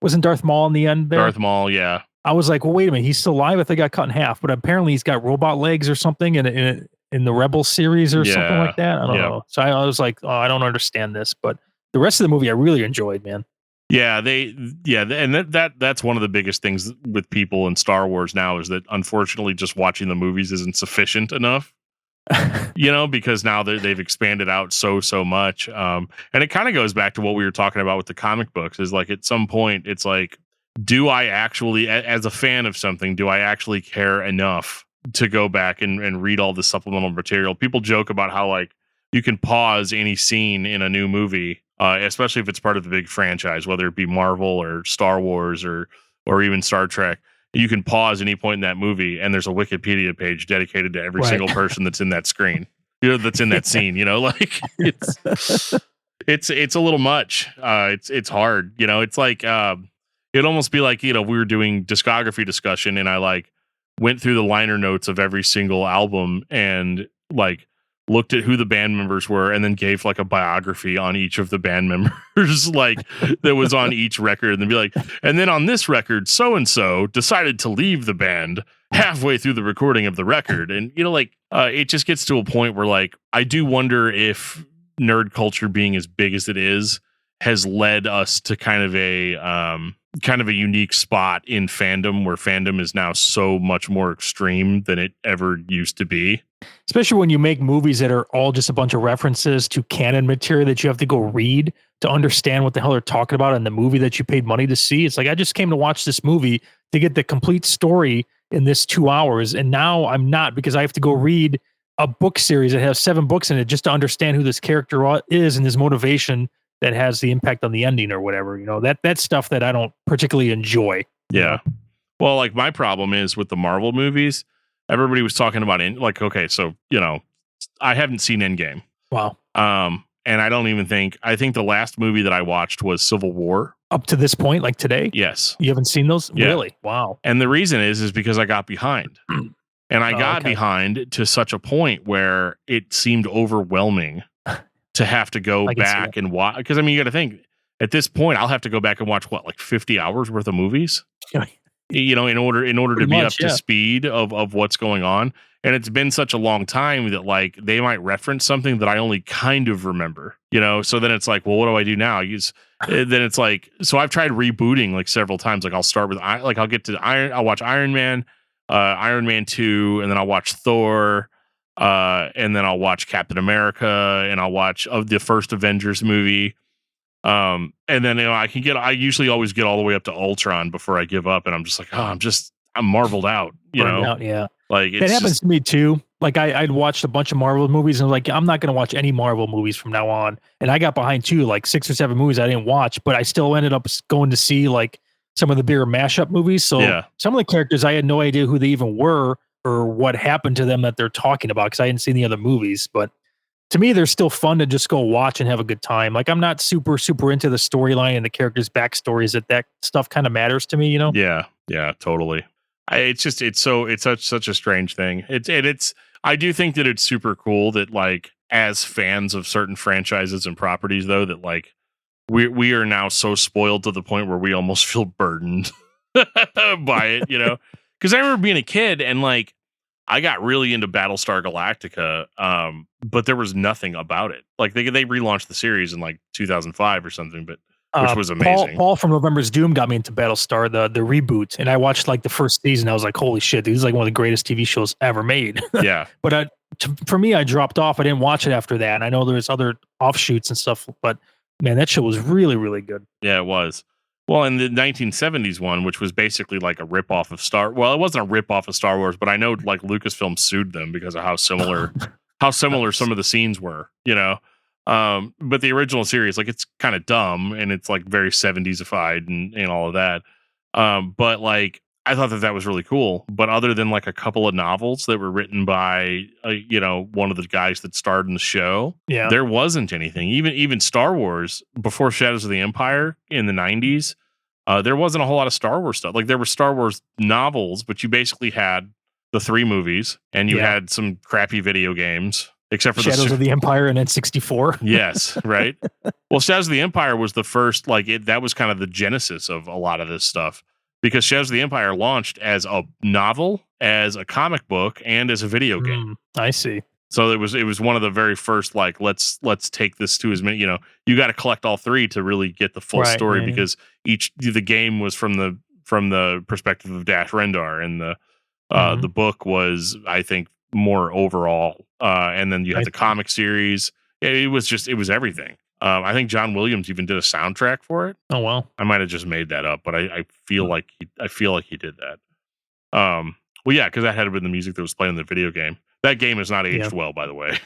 S3: wasn't Darth Maul in the end there?
S2: Darth Maul, yeah.
S3: I was like, well, wait a minute, he's still alive. I think got cut in half, but apparently he's got robot legs or something in the Rebel series or something like that. I don't know. So I was like, oh, I don't understand this, but the rest of the movie I really enjoyed, man.
S2: Yeah, and that's one of the biggest things with people in Star Wars now is that unfortunately just watching the movies isn't sufficient enough. Because now they've expanded out so much. And it kind of goes back to what we were talking about with the comic books is like at some point it's like do I actually, as a fan of something, do I actually care enough to go back and read all the supplemental material? People joke about how like you can pause any scene in a new movie, especially if it's part of the big franchise, whether it be Marvel or Star Wars or even Star Trek. You can pause any point in that movie, and there's a Wikipedia page dedicated to every single person that's in that screen, that's in that scene. Like it's a little much. It's hard. It's like it'd almost be like we were doing discography discussion, and I like went through the liner notes of every single album and like looked at who the band members were and then gave like a biography on each of the band members like that was on each record, and then be like, and then on this record so and so decided to leave the band halfway through the recording of the record. And it just gets to a point where like I do wonder if nerd culture being as big as it is has led us to kind of a unique spot in fandom, where fandom is now so much more extreme than it ever used to be.
S3: Especially when you make movies that are all just a bunch of references to canon material that you have to go read to understand what the hell they're talking about in the movie that you paid money to see. It's like, I just came to watch this movie to get the complete story in this 2 hours. And now I'm not, because I have to go read a book series that has 7 books in it just to understand who this character is and his motivation that has the impact on the ending or whatever. That's stuff that I don't particularly enjoy.
S2: Yeah. Well, like my problem is with the Marvel movies, everybody was talking about okay, so I haven't seen Endgame.
S3: Wow.
S2: And I don't even I think the last movie that I watched was Civil War.
S3: Up to this point, like today?
S2: Yes.
S3: You haven't seen those?
S2: Yeah.
S3: Really? Wow.
S2: And the reason is because I got behind. And I got behind to such a point where it seemed overwhelming to have to go back and watch. Because, you got to think, at this point, I'll have to go back and watch, 50 hours worth of movies? In order to be up to speed of what's going on. And it's been such a long time that, like, they might reference something that I only kind of remember, So then it's like, well, what do I do now? Then it's like, so I've tried rebooting, like, several times. Like, I'll start with, I'll get to I'll watch Iron Man, Iron Man 2, and then I'll watch Thor, and then I'll watch Captain America, and I'll watch the first Avengers movie. And then, I usually always get all the way up to Ultron before I give up. And I'm just like, I'm marveled out,
S3: Out, yeah.
S2: Like
S3: that happens to me too. Like I'd watched a bunch of Marvel movies and I was like, I'm not going to watch any Marvel movies from now on. And I got behind too, like 6 or 7 movies I didn't watch, but I still ended up going to see like some of the bigger mashup movies. So some of the characters, I had no idea who they even were or what happened to them that they're talking about, because I hadn't seen the other movies. But to me, they're still fun to just go watch and have a good time. Like, I'm not super, super into the storyline and the characters' backstories. That stuff kind of matters to me,
S2: Yeah, totally. It's such a strange thing. I do think that it's super cool that, like, as fans of certain franchises and properties, though, that like we are now so spoiled to the point where we almost feel burdened by it, Because I remember being a kid and like I got really into Battlestar Galactica, but there was nothing about it. Like they relaunched the series in like 2005 or something, but which was amazing.
S3: Paul from November's Doom got me into Battlestar, the reboot, and I watched like the first season. I was like, holy shit, this is like one of the greatest TV shows ever made.
S2: Yeah.
S3: But for me, I dropped off. I didn't watch it after that. And I know there's other offshoots and stuff, but man, that show was really, really good.
S2: Yeah, it was. Well, in the 1970s one, which was basically like a ripoff of well, it wasn't a ripoff of Star Wars, but I know like Lucasfilm sued them because of how similar some of the scenes were, But the original series, like, it's kind of dumb and it's like very 70s-ified and all of that. But like, I thought that was really cool. But other than like a couple of novels that were written by, one of the guys that starred in the show, there wasn't anything. Even Star Wars before Shadows of the Empire in the 90s, there wasn't a whole lot of Star Wars stuff. Like, there were Star Wars novels, but you basically had the 3 movies and you had some crappy video games. Except for
S3: Shadows of the Empire and N64.
S2: Yes, right. Well, Shadows of the Empire was the first, that was kind of the genesis of a lot of this stuff, because Shadows of the Empire launched as a novel, as a comic book, and as a video game.
S3: I see.
S2: So it was one of the very first, like, let's take this to as many, you got to collect all 3 to really get the full story, because the game was from the perspective of Dash Rendar, and the book was, I think, more overall, and then you had the comic series. It was everything. I think John Williams even did a soundtrack for it.
S3: Oh well.
S2: I might have just made that up, but I feel like he did that. Well, yeah, because that had been the music that was playing in the video game. That game is not aged well, by the way.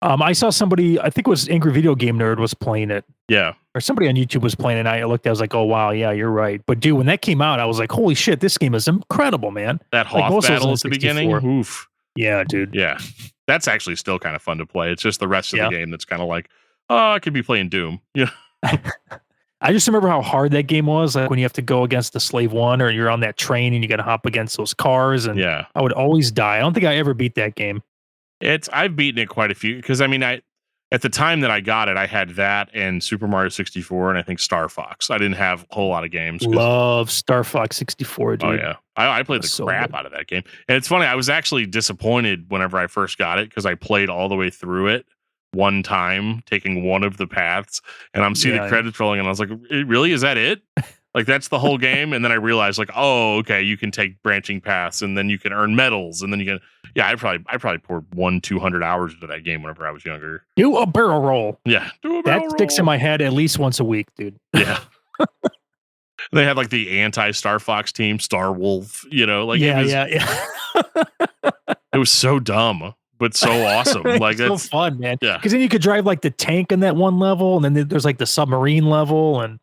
S3: I saw somebody, I think it was Angry Video Game Nerd, was playing it.
S2: Yeah.
S3: Or somebody on YouTube was playing it, and I looked, I was like, oh, wow, yeah, you're right. But dude, when that came out, I was like, holy shit, this game is incredible, man.
S2: That Hoth battle at the beginning? Oof.
S3: Yeah, dude.
S2: Yeah. That's actually still kind of fun to play. It's just the rest of the game that's kind of like, oh, I could be playing Doom. Yeah.
S3: I just remember how hard that game was, like when you have to go against the Slave One, or you're on that train and you got to hop against those cars, and I would always die. I don't think I ever beat that game.
S2: I've beaten it quite a few, because I mean, at the time that I got it, I had that and Super Mario 64 and I think Star Fox. I didn't have a whole lot of games.
S3: Love Star Fox 64, dude.
S2: Oh yeah, I played the crap out of that game. And it's funny, I was actually disappointed whenever I first got it, because I played all the way through it one time, taking one of the paths, and I'm seeing the credits rolling, and I was like, really, is that it? Like, that's the whole game? And then I realized, like, oh, okay, you can take branching paths, and then you can earn medals, and then you can, I probably poured 200 hours into that game whenever I was younger.
S3: Do a barrel roll.
S2: Yeah,
S3: that sticks in my head at least once a week, dude.
S2: Yeah. They had like the anti-Star Fox team, Star Wolf, like it was so dumb, but so awesome. Like,
S3: that's so fun, man.
S2: Yeah,
S3: because then you could drive like the tank in that one level, and then there's like the submarine level, and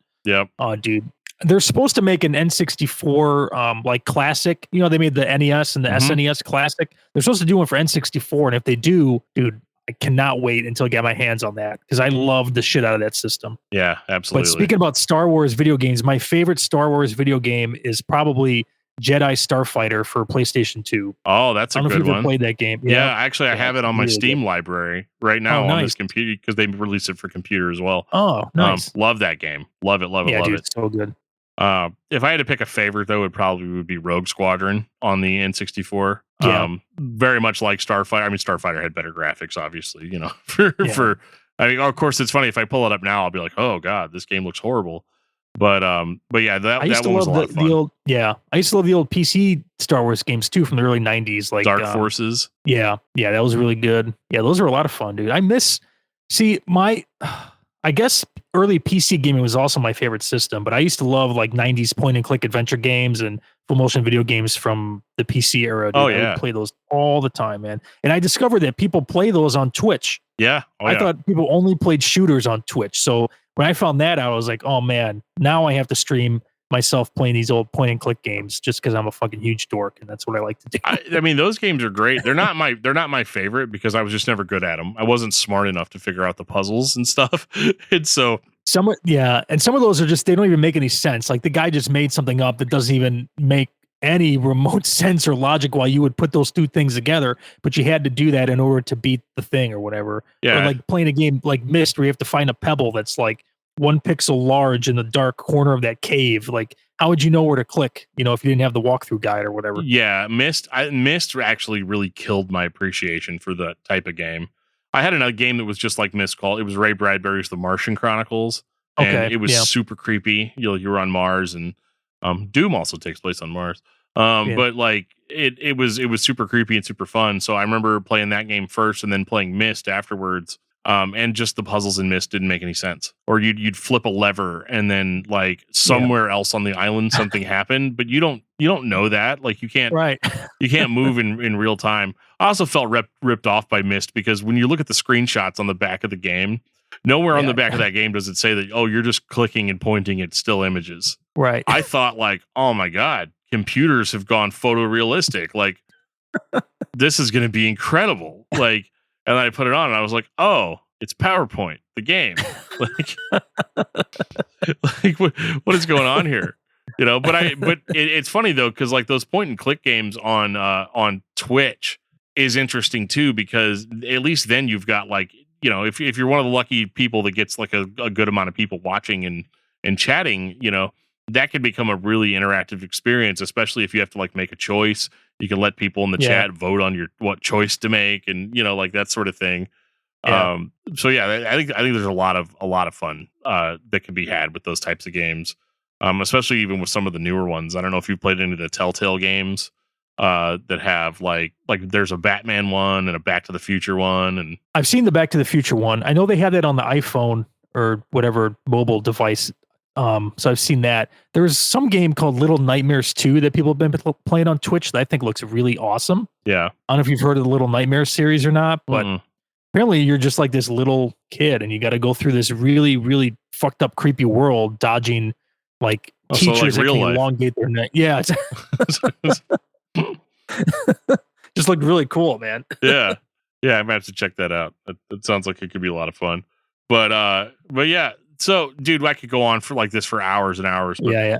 S3: oh, dude. They're supposed to make an N64 like classic. They made the NES and the SNES classic. They're supposed to do one for N64, and if they do, dude, I cannot wait until I get my hands on that, because I love the shit out of that system.
S2: Yeah, absolutely.
S3: But speaking about Star Wars video games, my favorite Star Wars video game is probably Jedi Starfighter for PlayStation 2.
S2: Oh, that's a good one. I don't know if you've
S3: played that game.
S2: Yeah, actually, I have it on my Steam library right now on this computer, because they released it for computer as well.
S3: Oh, nice.
S2: Love that game. Love it, love it, love
S3: dude,
S2: it.
S3: So good.
S2: If I had to pick a favorite, though, it probably would be Rogue Squadron on the N64.
S3: Yeah.
S2: Very much like Starfighter. I mean, Starfighter had better graphics, obviously, I mean, of course, it's funny, if I pull it up now, I'll be like, oh god, this game looks horrible. But yeah, that one was a lot of fun.
S3: I used to love the old PC Star Wars games too, from the early 90s, like
S2: Dark Forces.
S3: Yeah, that was really good. Yeah, those were a lot of fun, dude. I guess early PC gaming was also my favorite system, but I used to love like 90s point and click adventure games and full motion video games from the PC era. Dude. I would play those all the time, man. And I discovered that people play those on Twitch.
S2: Yeah.
S3: I thought people only played shooters on Twitch. So when I found that out, I was like, oh man, now I have to stream myself playing these old point and click games just because I'm a fucking huge dork, and that's what I like to do.
S2: I mean, those games are great. They're not my favorite, because I was just never good at them. I wasn't smart enough to figure out the puzzles and stuff. And so
S3: some of those are just, they don't even make any sense. Like, the guy just made something up that doesn't even make any remote sense or logic why you would put those two things together, but you had to do that in order to beat the thing or whatever.
S2: Yeah.
S3: Or like playing a game like Myst, where you have to find a pebble that's like 1 pixel large in the dark corner of that cave. Like, how would you know where to click, if you didn't have the walkthrough guide or whatever?
S2: Yeah, Myst actually really killed my appreciation for that type of game. I had another game that was just like Myst it was Ray Bradbury's The Martian Chronicles. And it was super creepy. You were on Mars, and Doom also takes place on Mars. But like it was super creepy and super fun. So I remember playing that game first and then playing Myst afterwards. And just the puzzles in Myst didn't make any sense. Or you'd flip a lever, and then like somewhere else on the island something happened, but you don't know that. Like, you can't move in real time. I also felt ripped off by Myst, because when you look at the screenshots on the back of the game, nowhere on the back of that game does it say that, oh, you're just clicking and pointing at still images.
S3: Right.
S2: I thought, like, oh my god, computers have gone photorealistic. Like, this is going to be incredible. Like. And then I put it on, and I was like, "Oh, it's PowerPoint, the game." Like what is going on here? But it's funny though, because like those point and click games on Twitch is interesting too, because at least then you've got like, if you're one of the lucky people that gets like a good amount of people watching and chatting, that could become a really interactive experience, especially if you have to like make a choice. You can let people in the chat vote on what choice to make, and like that sort of thing.
S3: Yeah.
S2: So yeah, I think there's a lot of fun that can be had with those types of games, especially even with some of the newer ones. I don't know if you've played any of the Telltale games that have like there's a Batman one and a Back to the Future one, and
S3: I've seen the Back to the Future one. I know they had that on the iPhone. or whatever mobile device. So I've seen that. There's some game called Little Nightmares 2 that people have been playing on Twitch that I think looks really awesome.
S2: Yeah.
S3: I don't know if you've heard of the Little Nightmares series or not, but apparently you're just like this little kid and you got to go through this really, really fucked up, creepy world, dodging like teachers that can elongate their neck. Yeah. Just looked really cool, man.
S2: Yeah. Yeah. I'm gonna have to check that out. That sounds like it could be a lot of fun. But yeah. So, dude, I could go on for like this for hours and hours. But,
S3: yeah.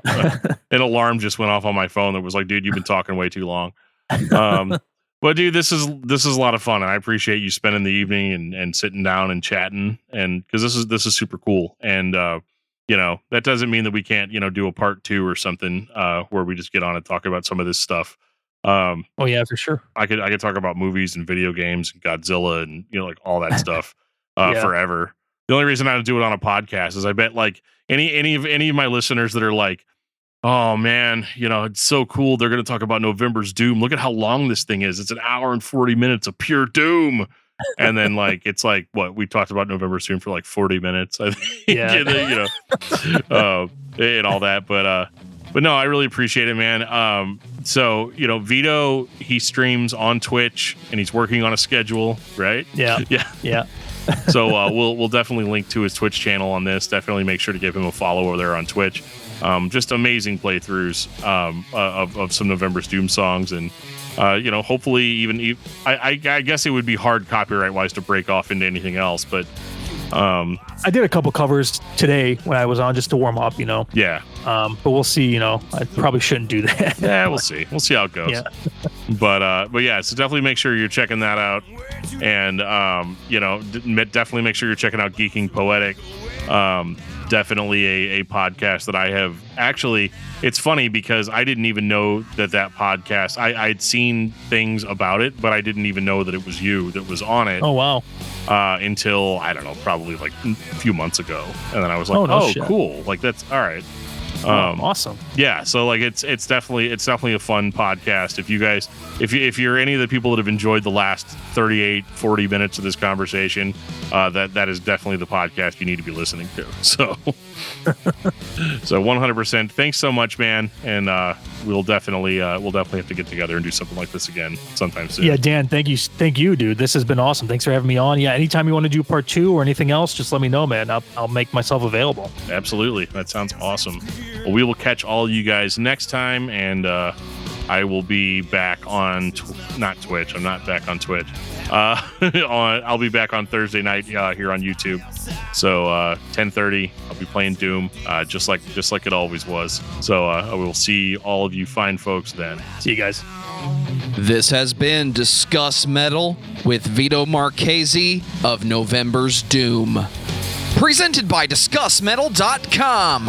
S2: An alarm just went off on my phone that was like, dude, you've been talking way too long. But dude, this is a lot of fun, and I appreciate you spending the evening and sitting down and chatting, and because this is super cool. And that doesn't mean that we can't do a part 2 or something where we just get on and talk about some of this stuff.
S3: Oh yeah, for sure.
S2: I could talk about movies and video games and Godzilla and like all that stuff forever. The only reason I would do it on a podcast is I bet like any of my listeners that are like, oh man, it's so cool. They're going to talk about November's Doom. Look at how long this thing is. It's an hour and 40 minutes of pure doom. And then like, it's like what we talked about November's Doom for like 40 minutes. I think,
S3: yeah.
S2: And all that. But no, I really appreciate it, man. So, Vito, he streams on Twitch and he's working on a schedule, right?
S3: Yeah.
S2: So we'll definitely link to his Twitch channel on this. Definitely make sure to give him a follow over there on Twitch. Just amazing playthroughs of some November's Doom songs, and hopefully even I guess it would be hard copyright wise to break off into anything else, but
S3: I did a couple covers today when I was on just to warm up,
S2: Yeah.
S3: But we'll see. I probably shouldn't do that.
S2: Yeah, we'll see. We'll see how it goes.
S3: Yeah.
S2: But yeah, so definitely make sure you're checking that out, and definitely make sure you're checking out Geeking Poetic. Definitely a podcast that I have actually. It's funny because I didn't even know that podcast. I'd seen things about it, but I didn't even know that it was you that was on it.
S3: Oh wow!
S2: Until I don't know, probably like a few months ago, and then I was like,
S3: shit.
S2: Cool, like that's all right.
S3: Awesome.
S2: Yeah, so like it's definitely a fun podcast. If you guys, if you're any of the people that have enjoyed the last 40 minutes of this conversation, that is definitely the podcast you need to be listening to. So 100%. Thanks so much, man. And we'll definitely have to get together and do something like this again sometime soon.
S3: Yeah, Dan, thank you, dude. This has been awesome. Thanks for having me on. Yeah, anytime you want to do part 2 or anything else, just let me know, man. I'll make myself available.
S2: Absolutely. That sounds awesome. Well, we will catch all you guys next time, and I will be back on not Twitch. I'm not back on Twitch. I'll be back on Thursday night here on YouTube. So 10:30, I'll be playing Doom, just like it always was. So I will see all of you fine folks then.
S3: See you guys.
S1: This has been Discuss Metal with Vito Marchese of November's Doom. Presented by discussmetal.com.